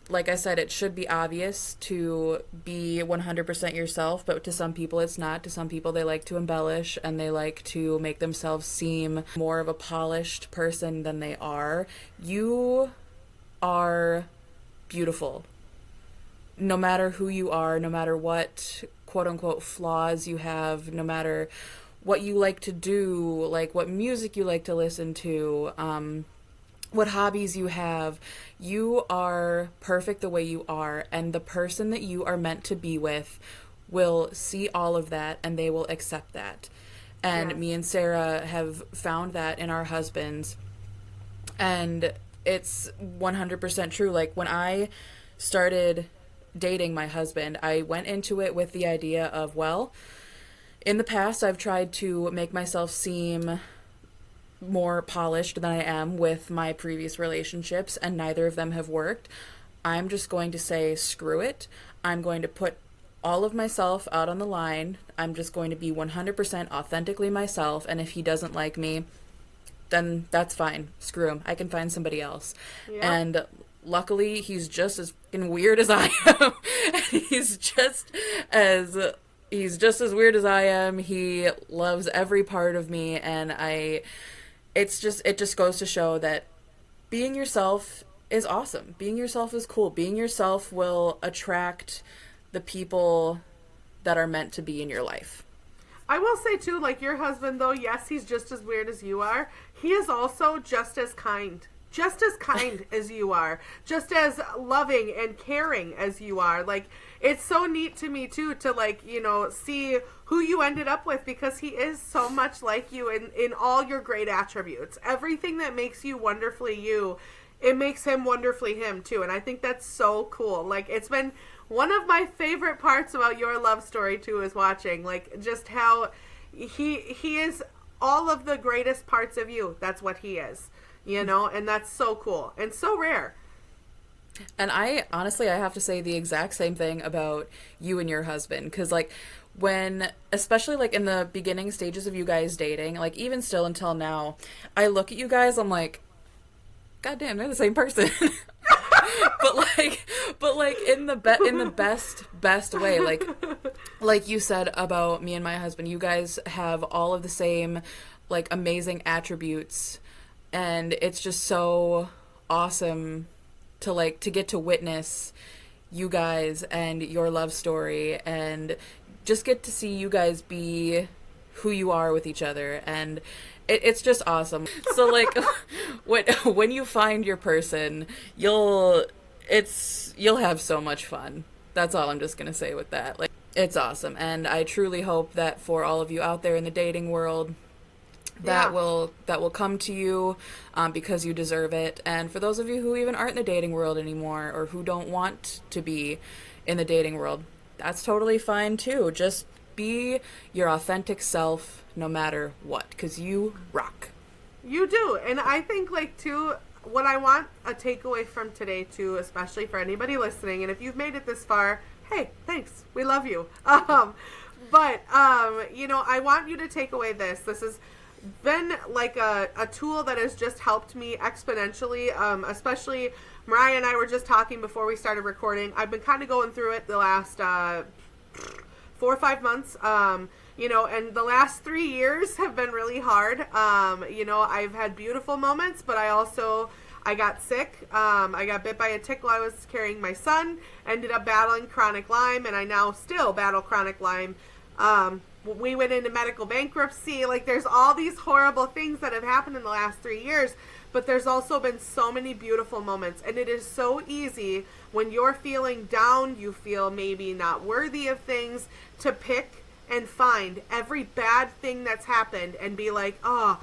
like I said, it should be obvious to be 100% yourself, but to some people it's not. To some people, they like to embellish and they like to make themselves seem more of a polished person than they are. You are beautiful. No matter who you are, no matter what quote-unquote flaws you have, no matter what you like to do, like what music you like to listen to, what hobbies you have, you are perfect the way you are, and the person that you are meant to be with will see all of that and they will accept that. And me and Sarah have found that in our husbands, and it's 100% true. Like when I started dating my husband, I went into it with the idea of, well, in the past I've tried to make myself seem more polished than I am with my previous relationships, and neither of them have worked. I'm just going to say, screw it. I'm going to put all of myself out on the line. I'm just going to be 100% authentically myself, and if he doesn't like me, then that's fine. Screw him. I can find somebody else. Yeah. And luckily, he's just as fucking weird as I am. He's just as weird as I am. He loves every part of me, and it just goes to show that being yourself is awesome. Being yourself is cool. Being yourself will attract the people that are meant to be in your life. I will say too, like your husband though, yes, he's just as weird as you are. He is also just as kind as you are, just as loving and caring as you are. Like, it's so neat to me too to, like, you know, see who you ended up with, because he is so much like you in all your great attributes. Everything that makes you wonderfully you, it makes him wonderfully him too. And I think that's so cool. Like, it's been one of my favorite parts about your love story too, is watching, like, just how he is all of the greatest parts of you. That's what he is. You know, and that's so cool and so rare. And I honestly have to say the exact same thing about you and your husband, because like when, especially like in the beginning stages of you guys dating, like even still until now, I look at you guys, I'm like, God damn, they're the same person. but like in the best way, like you said about me and my husband, you guys have all of the same like amazing attributes. And it's just so awesome to get to witness you guys and your love story and just get to see you guys be who you are with each other, and it's just awesome. So like when you find your person, you'll have so much fun. That's all I'm just gonna say with that. Like, it's awesome, and I truly hope that for all of you out there in the dating world, that will come to you, because you deserve it. And for those of you who even aren't in the dating world anymore, or who don't want to be in the dating world, that's totally fine too. Just be your authentic self no matter what, because you rock. You do. And I think, like, too, what I want a takeaway from today too, especially for anybody listening, and if you've made it this far, hey, thanks, we love you. But you know, I want you to take away this has been like a tool that has just helped me exponentially, especially Mariah and I were just talking before we started recording. I've been kind of going through it the last 4 or 5 months, you know, and the last 3 years have been really hard. You know, I've had beautiful moments, but I got sick. I got bit by a tick while I was carrying my son, ended up battling chronic Lyme, and I now still battle chronic Lyme. We went into medical bankruptcy. Like, there's all these horrible things that have happened in the last 3 years, but there's also been so many beautiful moments. And it is so easy when you're feeling down, you feel maybe not worthy of things, to pick and find every bad thing that's happened and be like, oh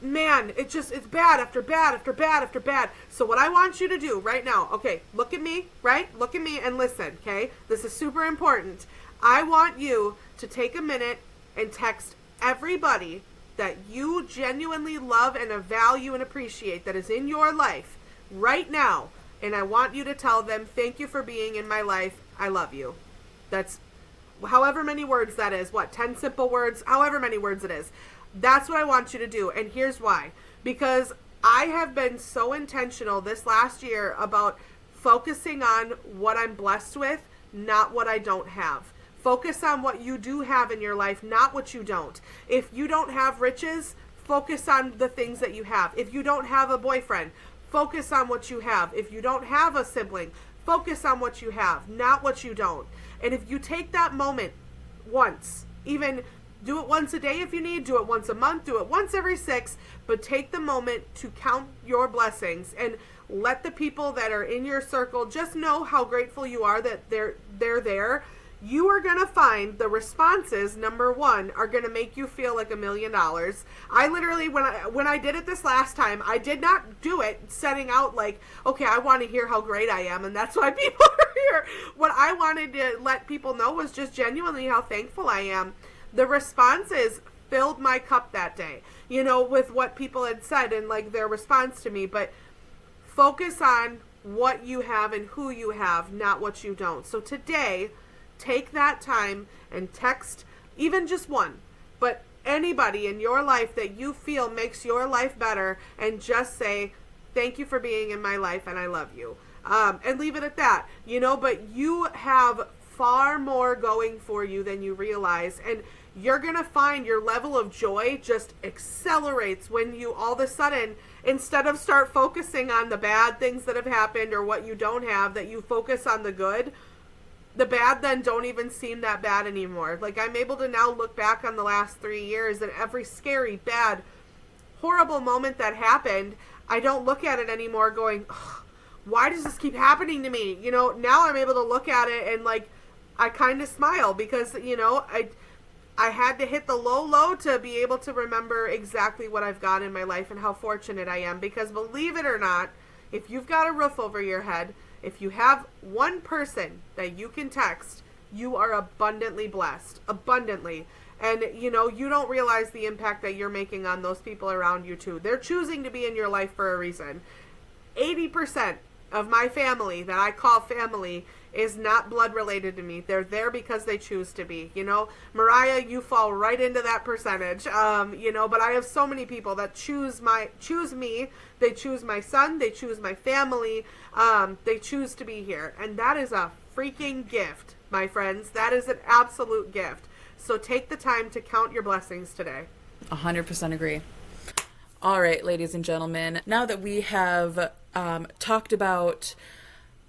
man, it's bad after bad after bad after bad. So what I want you to do right now, okay, look at me, right? Look at me and listen, okay? This is super important. I want you to take a minute and text everybody that you genuinely love and value and appreciate that is in your life right now. And I want you to tell them, thank you for being in my life. I love you. That's however many words that is. 10 simple words, however many words it is. That's what I want you to do. And here's why. Because I have been so intentional this last year about focusing on what I'm blessed with, not what I don't have. Focus on what you do have in your life, not what you don't. If you don't have riches, focus on the things that you have. If you don't have a boyfriend, focus on what you have. If you don't have a sibling, focus on what you have, not what you don't. And if you take that moment once, even do it once a day if you need, do it once a month, do it once every 6, but take the moment to count your blessings and let the people that are in your circle just know how grateful you are that they're there. You are going to find the responses, number one, are going to make you feel like $1 million. I literally, when I did it this last time, I did not do it setting out like, okay, I want to hear how great I am, and that's why people are here. What I wanted to let people know was just genuinely how thankful I am. The responses filled my cup that day, you know, with what people had said and like their response to me. But focus on what you have and who you have, not what you don't. So today, take that time and text even just one, but anybody in your life that you feel makes your life better, and just say, thank you for being in my life and I love you. And leave it at that, you know, but you have far more going for you than you realize. And you're going to find your level of joy just accelerates when you all of a sudden, instead of start focusing on the bad things that have happened or what you don't have, that you focus on the good. The bad then don't even seem that bad anymore. Like, I'm able to now look back on the last 3 years and every scary, bad, horrible moment that happened, I don't look at it anymore going, why does this keep happening to me? You know, now I'm able to look at it and like, I kind of smile because, you know, I had to hit the low to be able to remember exactly what I've got in my life and how fortunate I am. Because believe it or not, if you've got a roof over your head, if you have one person that you can text, you are abundantly blessed. Abundantly. And, you know, you don't realize the impact that you're making on those people around you, too. They're choosing to be in your life for a reason. 80% of my family that I call family is not blood related to me. They're there because they choose to be. You know, Mariah, you fall right into that percentage. You know, but I have so many people that choose me. They choose my son. They choose my family. They choose to be here. And that is a freaking gift, my friends. That is an absolute gift. So take the time to count your blessings today. 100% agree. All right, ladies and gentlemen, now that we have talked about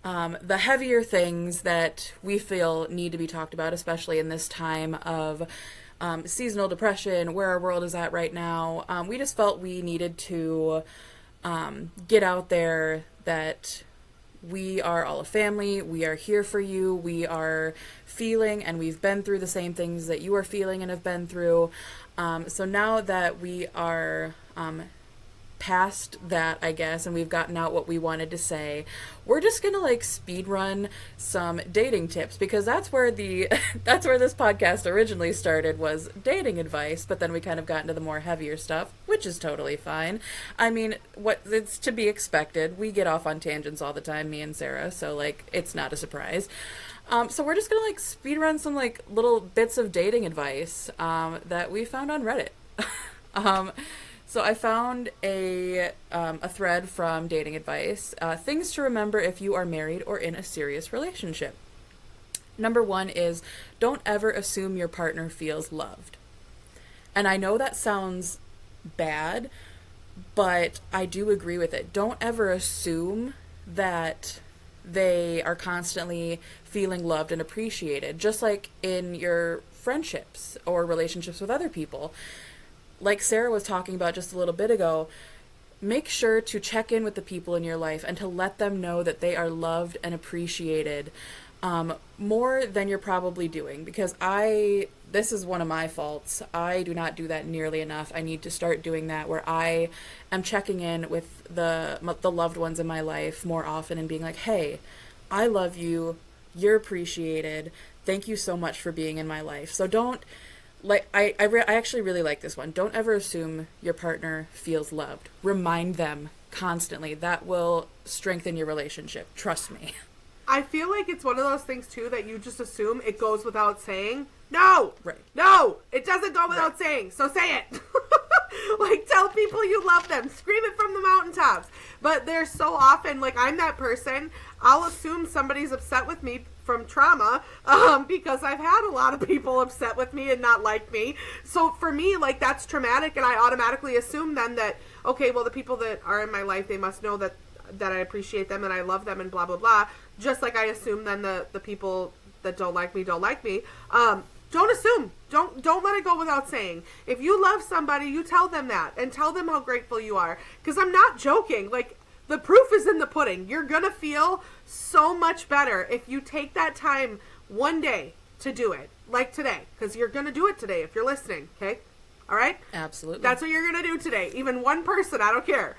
The heavier things that we feel need to be talked about, especially in this time of seasonal depression, where our world is at right now, we just felt we needed to get out there that we are all a family, we are here for you, we are feeling and we've been through the same things that you are feeling and have been through. So now that we are past that, I guess, and we've gotten out what we wanted to say, we're just gonna like speed run some dating tips, because that's where that's where this podcast originally started, was dating advice, but then we kind of got into the more heavier stuff, which is totally fine. I mean, it's to be expected. We get off on tangents all the time, me and Sarah, so like it's not a surprise. So we're just gonna like speed run some like little bits of dating advice that we found on Reddit. So I found a thread from Dating Advice. Things to remember if you are married or in a serious relationship. Number 1 is, don't ever assume your partner feels loved. And I know that sounds bad, but I do agree with it. Don't ever assume that they are constantly feeling loved and appreciated, just like in your friendships or relationships with other people. Like Sarah was talking about just a little bit ago, make sure to check in with the people in your life and to let them know that they are loved and appreciated more than you're probably doing. Because this is one of my faults. I do not do that nearly enough. I need to start doing that, where I am checking in with the loved ones in my life more often and being like, hey, I love you. You're appreciated. Thank you so much for being in my life. So don't, like, I actually really like this one. Don't ever assume your partner feels loved. Remind them constantly. That will strengthen your relationship. Trust me. I feel like it's one of those things, too, that you just assume it goes without saying. No! Right. No! It doesn't go without saying, so say it! Like, tell people you love them. Scream it from the mountaintops. But there's so often, like, I'm that person, I'll assume somebody's upset with me from trauma, because I've had a lot of people upset with me and not like me. So for me, like, that's traumatic, and I automatically assume then that, okay, well, the people that are in my life, they must know that I appreciate them and I love them and blah, blah, blah. Just like I assume then the people that don't like me. Don't assume. Don't let it go without saying. If you love somebody, you tell them that and tell them how grateful you are. Because I'm not joking. Like, the proof is in the pudding. You're going to feel so much better if you take that time one day to do it. Like today. Because you're going to do it today if you're listening. Okay? All right? Absolutely. That's what you're going to do today. Even one person. I don't care.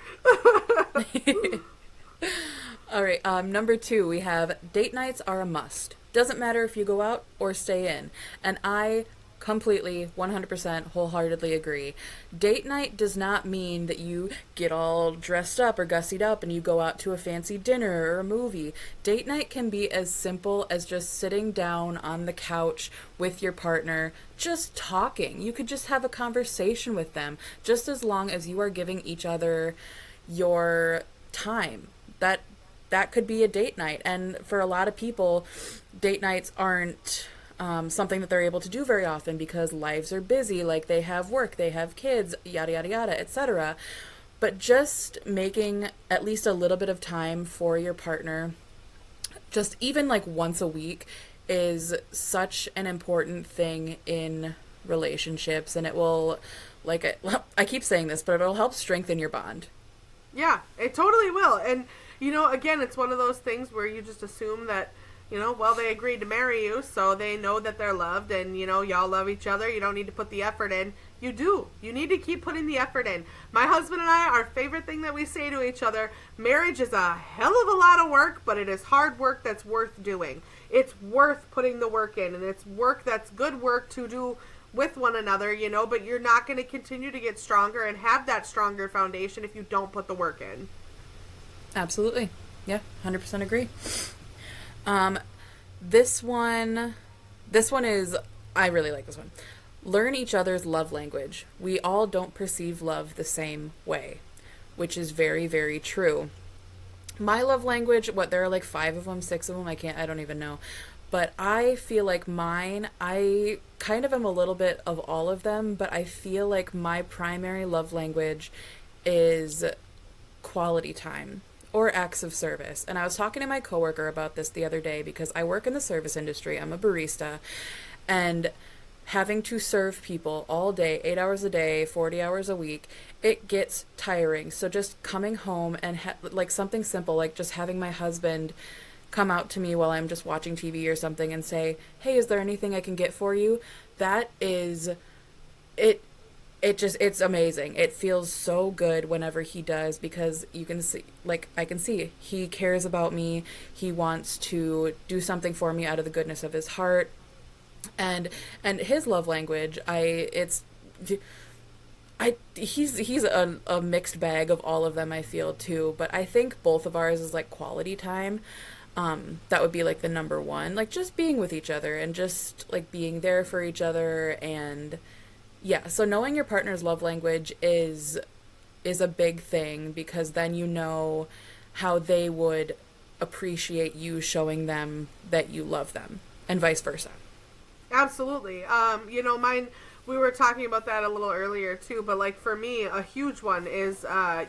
All right. Number 2, we have date nights are a must. Doesn't matter if you go out or stay in. And I completely, 100%, wholeheartedly agree. Date night does not mean that you get all dressed up or gussied up and you go out to a fancy dinner or a movie. Date night can be as simple as just sitting down on the couch with your partner, just talking. You could just have a conversation with them, just as long as you are giving each other your time. That could be a date night. And for a lot of people, date nights aren't something that they're able to do very often because lives are busy, like they have work, they have kids, yada, yada, yada, etc. But just making at least a little bit of time for your partner, just even like once a week, is such an important thing in relationships. And it will, like, I keep saying this, but it'll help strengthen your bond. Yeah, it totally will. And, you know, again, it's one of those things where you just assume that, you know, well, they agreed to marry you, so they know that they're loved, and, you know, y'all love each other. You don't need to put the effort in. You do. You need to keep putting the effort in. My husband and I, our favorite thing that we say to each other, marriage is a hell of a lot of work, but it is hard work that's worth doing. It's worth putting the work in, and it's work that's good work to do with one another, you know, but you're not going to continue to get stronger and have that stronger foundation if you don't put the work in. Absolutely. Yeah, 100% agree. This one is, I really like this one. Learn each other's love language. We all don't perceive love the same way, which is very, very true. My love language, there are like 5 of them, 6 of them, I don't even know. But I feel like mine, I kind of am a little bit of all of them, but I feel like my primary love language is quality time, or acts of service. And I was talking to my coworker about this the other day because I work in the service industry. I'm a barista, and having to serve people all day, 8 hours a day, 40 hours a week, it gets tiring. So just coming home and like something simple, like just having my husband come out to me while I'm just watching TV or something and say, "Hey, is there anything I can get for you?" That is it. It's amazing. It feels so good whenever he does, because you can see, like, I can see he cares about me. He wants to do something for me out of the goodness of his heart. And his love language, he's a mixed bag of all of them, I feel, too. But I think both of ours is like quality time. That would be like the number one, like just being with each other and just like being there for each other. And yeah, so knowing your partner's love language is a big thing, because then you know how they would appreciate you showing them that you love them, and vice versa. Absolutely. Mine, we were talking about that a little earlier too, but like for me, a huge one is,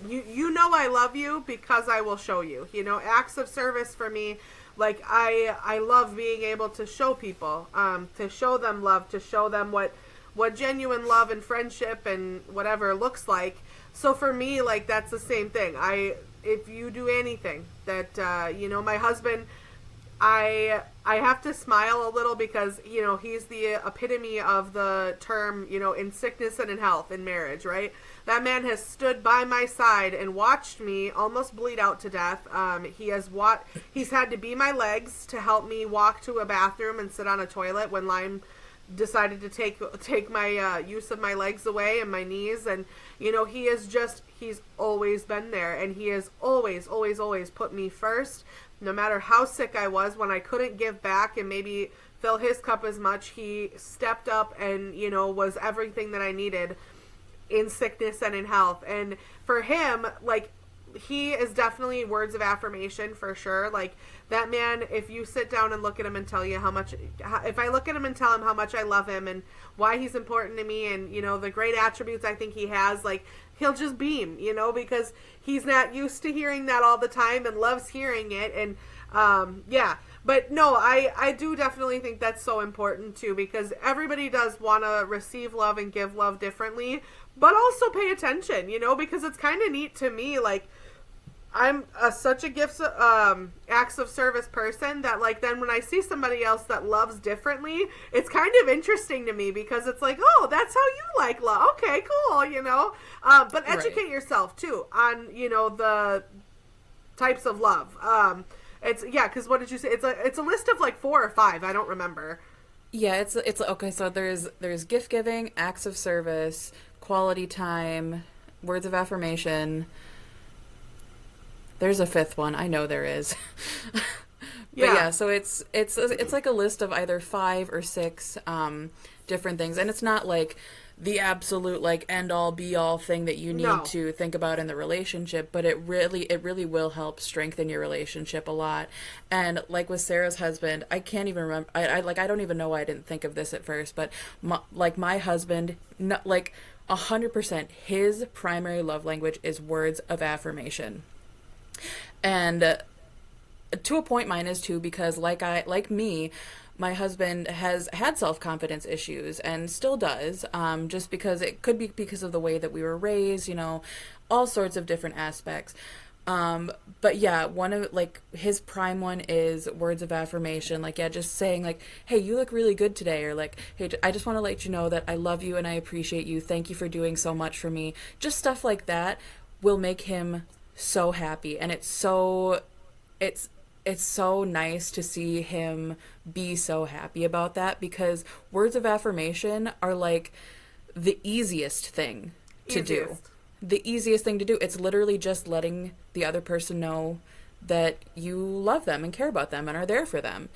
you know, I love you because I will show you, acts of service for me. Like I love being able to show people, to show them love, to show them what genuine love and friendship and whatever looks like. So for me, like, that's the same thing. If you do anything that, my husband, I have to smile a little because, he's the epitome of the term, in sickness and in health, in marriage, right? That man has stood by my side and watched me almost bleed out to death. He's had to be my legs to help me walk to a bathroom and sit on a toilet when Lyme decided to take my use of my legs away and my knees. And he's always been there, and he has always put me first. No matter how sick I was, when I couldn't give back and maybe fill his cup as much, he stepped up and was everything that I needed in sickness and in health. And for him, like, he is definitely words of affirmation for sure. Like, that man, if you sit down and look at him and tell you if I look at him and tell him how much I love him and why he's important to me and, the great attributes I think he has, like, he'll just beam, because he's not used to hearing that all the time and loves hearing it. And, yeah. But no, I do definitely think that's so important too, because everybody does want to receive love and give love differently, but also pay attention, because it's kind of neat to me. Like, I'm such a acts of service person that, like, then when I see somebody else that loves differently, it's kind of interesting to me, because it's like, oh, that's how you like love. Okay, cool, but educate yourself too on, the types of love. Because what did you say? It's a list of like 4 or 5. I don't remember. Yeah, it's okay. So there's gift giving, acts of service, quality time, words of affirmation. There's a 5th one. I know there is. But yeah, so it's like a list of either 5 or 6 different things, and it's not like the absolute like end all be all thing that you need to think about in the relationship, but it really will help strengthen your relationship a lot. And like with Sarah's husband, I can't even remember. I don't even know why I didn't think of this at first, but my husband, like 100%, his primary love language is words of affirmation. And to a point, mine is too, because like me, my husband has had self-confidence issues and still does, just because it could be because of the way that we were raised, all sorts of different aspects. But yeah, one of like his prime one is words of affirmation. Like, yeah, just saying like, hey, you look really good today. Or like, hey, I just want to let you know that I love you and I appreciate you. Thank you for doing so much for me. Just stuff like that will make him so happy. And it's so nice to see him be so happy about that, because words of affirmation are like the easiest thing to do. The easiest thing to do. It's literally just letting the other person know that you love them and care about them and are there for them.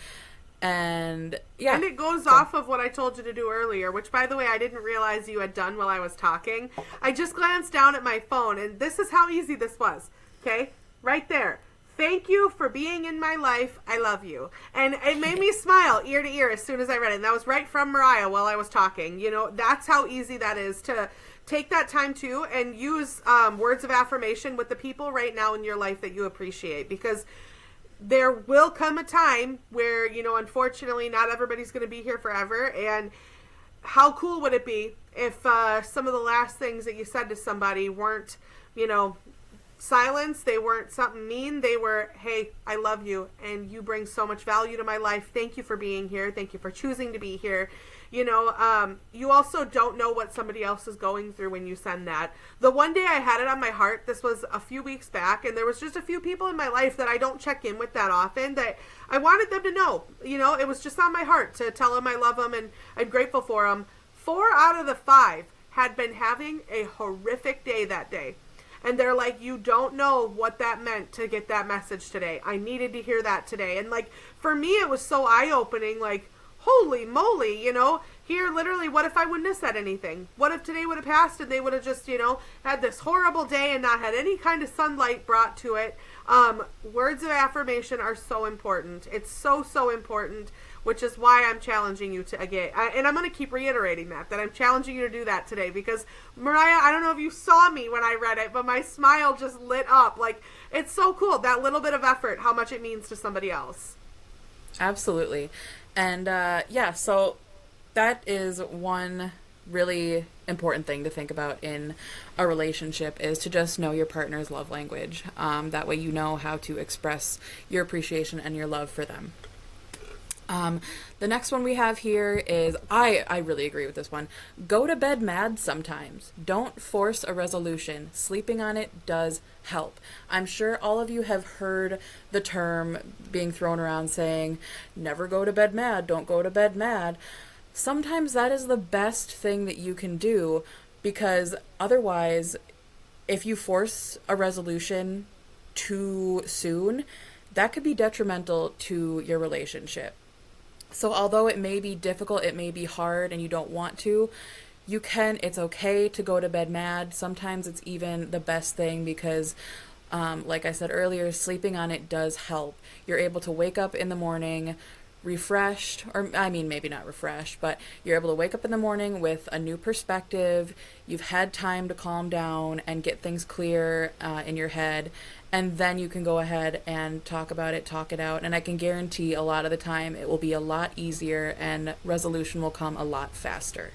And yeah. And it goes off of what I told you to do earlier, which, by the way, I didn't realize you had done while I was talking. I just glanced down at my phone, and this is how easy this was. Okay? Right there. Thank you for being in my life. I love you. And it made me smile ear to ear as soon as I read it. And that was right from Mariah while I was talking. That's how easy that is to take that time too and use words of affirmation with the people right now in your life that you appreciate, because there will come a time where, unfortunately not everybody's going to be here forever. And how cool would it be if some of the last things that you said to somebody weren't, silence, they weren't something mean, they were, hey, I love you and you bring so much value to my life. Thank you for being here. Thank you for choosing to be here. You also don't know what somebody else is going through when you send that. The one day I had it on my heart, this was a few weeks back, and there was just a few people in my life that I don't check in with that often that I wanted them to know. It was just on my heart to tell them I love them and I'm grateful for them. 4 out of the 5 had been having a horrific day that day. And they're like, you don't know what that meant to get that message today. I needed to hear that today. And for me, it was so eye-opening, holy moly, here literally, what if I wouldn't have said anything? What if today would have passed and they would have just, had this horrible day and not had any kind of sunlight brought to it? Words of affirmation are so important. It's so, so important, which is why I'm challenging you to, again, and I'm going to keep reiterating that I'm challenging you to do that today, because Mariah, I don't know if you saw me when I read it, but my smile just lit up. It's so cool, that little bit of effort, how much it means to somebody else. Absolutely. And so that is one really important thing to think about in a relationship, is to just know your partner's love language. That way you know how to express your appreciation and your love for them. The next one we have here is, I really agree with this one. Go to bed mad sometimes. Don't force a resolution. Sleeping on it does help. I'm sure all of you have heard the term being thrown around saying, never go to bed mad, don't go to bed mad. Sometimes that is the best thing that you can do, because otherwise, if you force a resolution too soon, that could be detrimental to your relationship. So although it may be difficult, it may be hard, and you don't want to, it's okay to go to bed mad. Sometimes it's even the best thing, because like I said earlier, sleeping on it does help. You're able to wake up in the morning refreshed, or maybe not refreshed, but you're able to wake up in the morning with a new perspective. You've had time to calm down and get things clear in your head, and then you can go ahead and talk about it, talk it out, and I can guarantee a lot of the time it will be a lot easier and resolution will come a lot faster.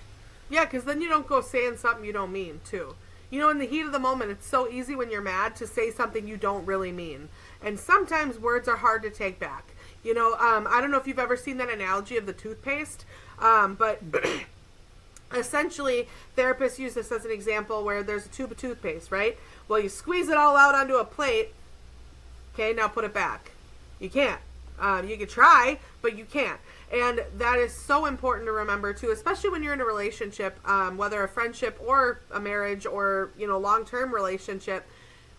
Yeah, because then you don't go saying something you don't mean, too. In the heat of the moment, it's so easy when you're mad to say something you don't really mean. And sometimes words are hard to take back. I don't know if you've ever seen that analogy of the toothpaste, but essentially therapists use this as an example where there's a tube of toothpaste, right? Well, you squeeze it all out onto a plate. Okay, now put it back. You can't. You can try, but you can't. And that is so important to remember too, especially when you're in a relationship, whether a friendship or a marriage or, long-term relationship.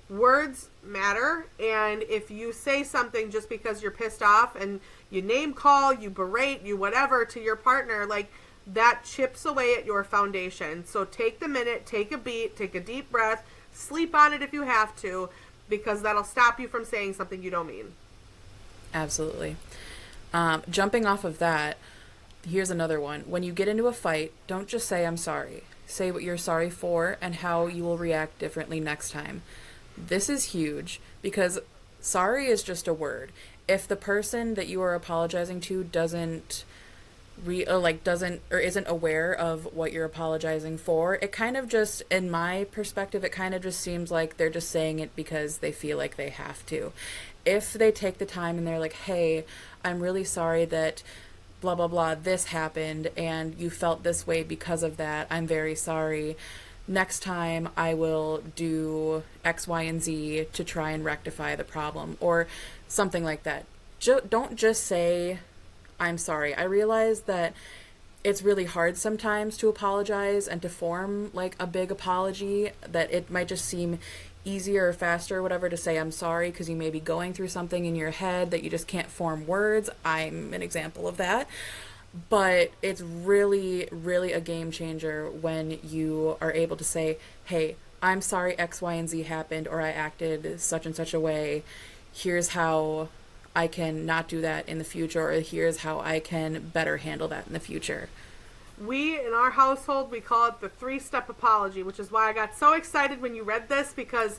Words matter, and if you say something just because you're pissed off and you name call, you berate, you whatever to your partner, that chips away at your foundation. So take the minute, take a beat, take a deep breath, sleep on it if you have to, because that'll stop you from saying something you don't mean. Absolutely. Jumping off of that, here's another one. When you get into a fight, don't just say I'm sorry. Say what you're sorry for and how you will react differently next time. This is huge, because sorry is just a word. If the person that you are apologizing to isn't aware of what you're apologizing for, it kind of just, in my perspective, it kind of just seems like they're just saying it because they feel like they have to. If they take the time and they're like, hey, I'm really sorry that blah, blah, blah, this happened and you felt this way because of that, I'm very sorry. Next time I will do X, Y, and Z to try and rectify the problem, or something like that. Don't just say, I'm sorry. I realize that it's really hard sometimes to apologize and to form a big apology, that it might just seem easier or faster or whatever to say I'm sorry because you may be going through something in your head that you just can't form words. I'm an example of that. But it's really, really a game changer when you are able to say, hey, I'm sorry X, Y, and Z happened, or I acted such and such a way. Here's how I can not do that in the future, or here's how I can better handle that in the future. We, in our household, we call it the 3-step apology, which is why I got so excited when you read this, because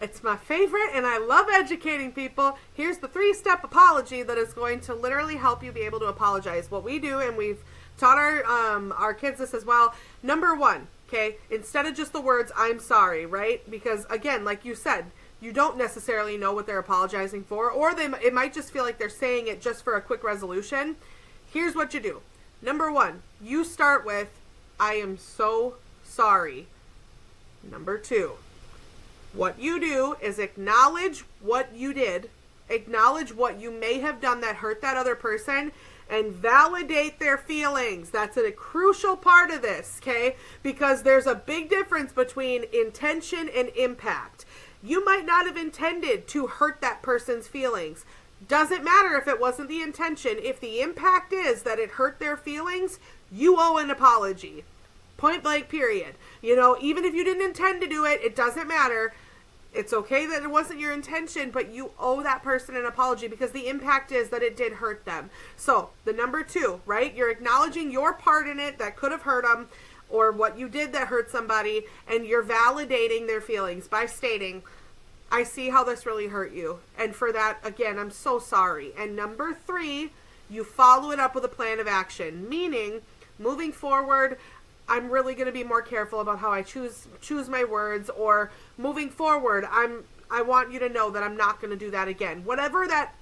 it's my favorite and I love educating people. Here's the 3-step apology that is going to literally help you be able to apologize. What we do, and we've taught our kids this as well. Number 1, okay, instead of just the words, I'm sorry, right? Because again, like you said, you don't necessarily know what they're apologizing for, or it might just feel like they're saying it just for a quick resolution. Here's what you do. Number 1, you start with, I am so sorry. Number 2, what you do is acknowledge what you did, acknowledge what you may have done that hurt that other person, and validate their feelings. That's a crucial part of this, okay? Because there's a big difference between intention and impact. You might not have intended to hurt that person's feelings. Doesn't matter if it wasn't the intention. If the impact is that it hurt their feelings, you owe an apology. Point blank, period. You know, even if you didn't intend to do it, it doesn't matter. It's okay that it wasn't your intention, but you owe that person an apology because the impact is that it did hurt them. So, the number 2, right? You're acknowledging your part in it that could have hurt them, or what you did that hurt somebody, and you're validating their feelings by stating, I see how this really hurt you. And for that, again, I'm so sorry. And number 3, you follow it up with a plan of action. Meaning, moving forward, I'm really going to be more careful about how I choose my words. Or moving forward, I want you to know that I'm not going to do that again. Whatever that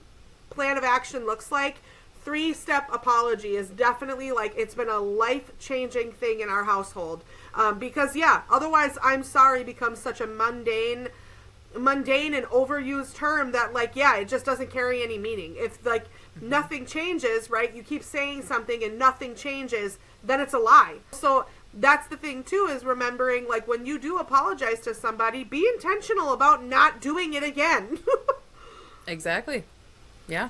plan of action looks like, 3-step apology is definitely like, it's been a life-changing thing in our household. Because, yeah, otherwise I'm sorry becomes such a mundane and overused term that, like, yeah, it just doesn't carry any meaning. If, like, nothing changes, right, you keep saying something and nothing changes, then it's a lie. So that's the thing too, is remembering, like, when you do apologize to somebody, be intentional about not doing it again. Exactly. Yeah.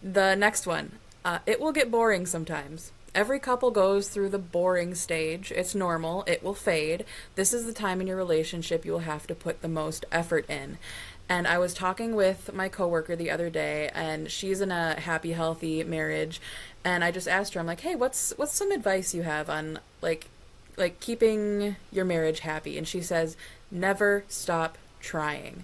The next one, it will get boring sometimes. Every couple goes through the boring stage. It's normal. It will fade. This is the time in your relationship you will have to put the most effort in. And I was talking with my coworker the other day, and she's in a happy, healthy marriage. And I just asked her, I'm like, hey, what's some advice you have on like keeping your marriage happy? And she says, never stop trying.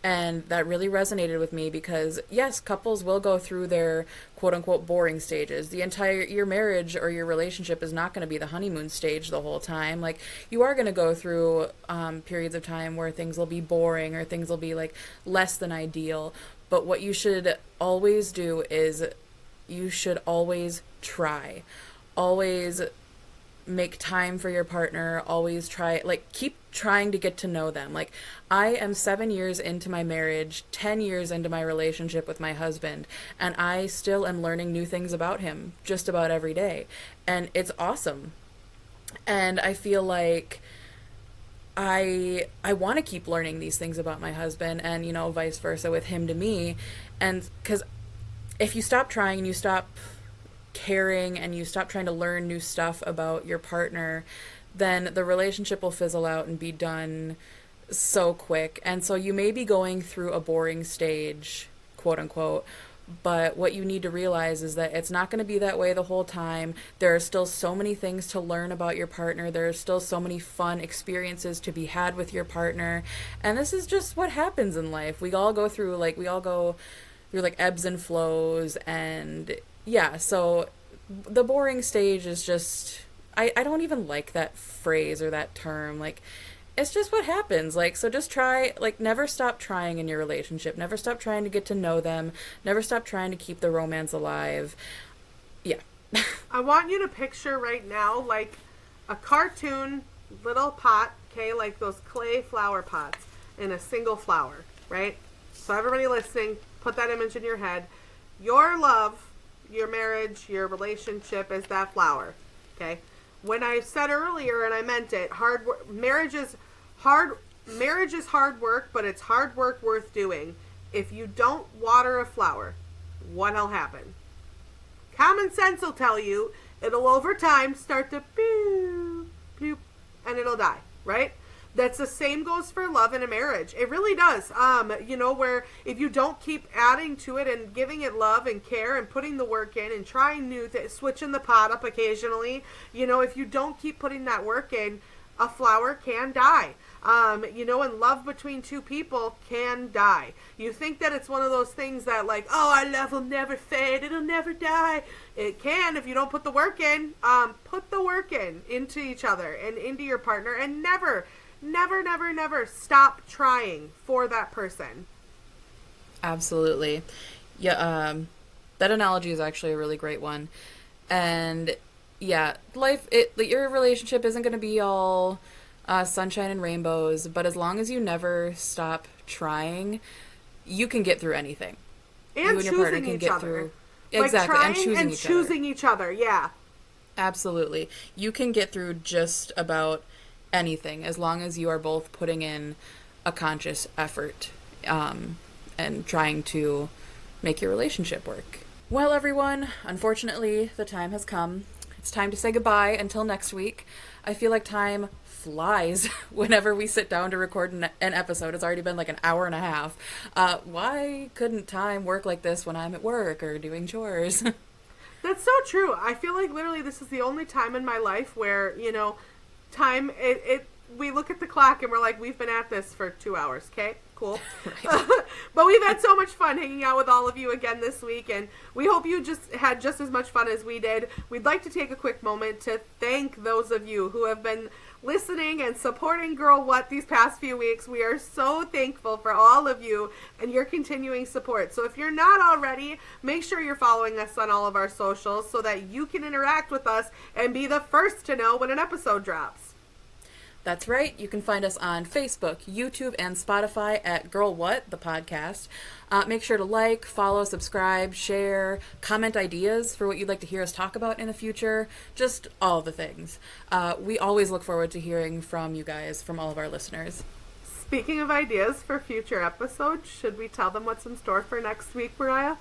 And that really resonated with me because, yes, couples will go through their quote-unquote boring stages. Your marriage or your relationship is not going to be the honeymoon stage the whole time. Like, you are going to go through periods of time where things will be boring or things will be, like, less than ideal. But what you should always do is you should always try. Always make time for your partner. Always try, like, keep trying to get to know them. Like, I am 7 years into my marriage, 10 years into my relationship with my husband, and I still am learning new things about him just about every day. And it's awesome. And I feel like I want to keep learning these things about my husband, and, you know, vice versa with him to me. And because if you stop trying and you stop caring and you stop trying to learn new stuff about your partner, then the relationship will fizzle out and be done so quick. And so you may be going through a boring stage, quote unquote, but what you need to realize is that it's not going to be that way the whole time. There are still so many things to learn about your partner. There are still so many fun experiences to be had with your partner. And this is just what happens in life. We all go through like ebbs and flows. And yeah, so the boring stage is just, I don't even like that phrase or that term. Like, it's just what happens. Like, so just try, like, never stop trying in your relationship. Never stop trying to get to know them. Never stop trying to keep the romance alive. Yeah. I want you to picture right now, like, a cartoon little pot, okay, like those clay flower pots in a single flower, right? So everybody listening, put that image in your head. Your love, your marriage, your relationship is that flower, okay? When I said earlier, and I meant it, marriage is hard work, but it's hard work worth doing. If you don't water a flower, what'll happen? Common sense will tell you it'll over time start to pew, pew, and it'll die, right? That's the same goes for love in a marriage. It really does. Where if you don't keep adding to it and giving it love and care and putting the work in and trying new things, switching the pot up occasionally, if you don't keep putting that work in, a flower can die. And love between two people can die. You think that it's one of those things that like, oh, our love will never fade, it'll never die. It can if you don't put the work in. Put the work into each other and into your partner, and never stop trying for that person. Absolutely. Yeah, that analogy is actually a really great one. And yeah, your relationship isn't going to be all sunshine and rainbows, but as long as you never stop trying, you can get through anything. And you and your partner can get through. Exactly, and choosing each other. Yeah. Absolutely. You can get through just about anything as long as you are both putting in a conscious effort and trying to make your relationship work. Well, everyone, unfortunately, the time has come. It's time to say goodbye until next week. I feel like time flies whenever we sit down to record an episode. It's already been like an hour and a half. Why couldn't time work like this when I'm at work or doing chores? That's so true. I feel like literally this is the only time in my life where, time, we look at the clock and we're like, we've been at this for 2 hours. Okay, cool. Right. But we've had so much fun hanging out with all of you again this week, and we hope you just had just as much fun as we did. We'd like to take a quick moment to thank those of you who have been listening and supporting Girl What these past few weeks. We are so thankful for all of you and your continuing support. So if you're not already, make sure you're following us on all of our socials so that you can interact with us and be the first to know when an episode drops. That's right. You can find us on Facebook, YouTube, and Spotify at Girl What, the podcast. Make sure to like, follow, subscribe, share, comment ideas for what you'd like to hear us talk about in the future. Just all the things. We always look forward to hearing from you guys, from all of our listeners. Speaking of ideas for future episodes, should we tell them what's in store for next week, Mariah?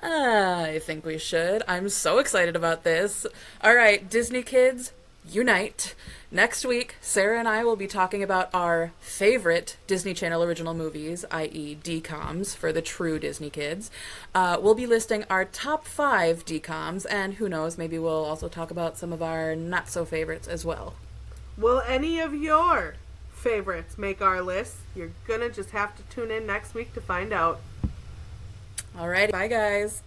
I think we should. I'm so excited about this. All right, Disney kids, unite. Next week, Sarah and I will be talking about our favorite Disney Channel original movies, i.e. DCOMs for the true Disney kids. We'll be listing our top 5 DCOMs, and who knows, maybe we'll also talk about some of our not-so-favorites as well. Will any of your favorites make our list? You're gonna just have to tune in next week to find out. All right, bye guys.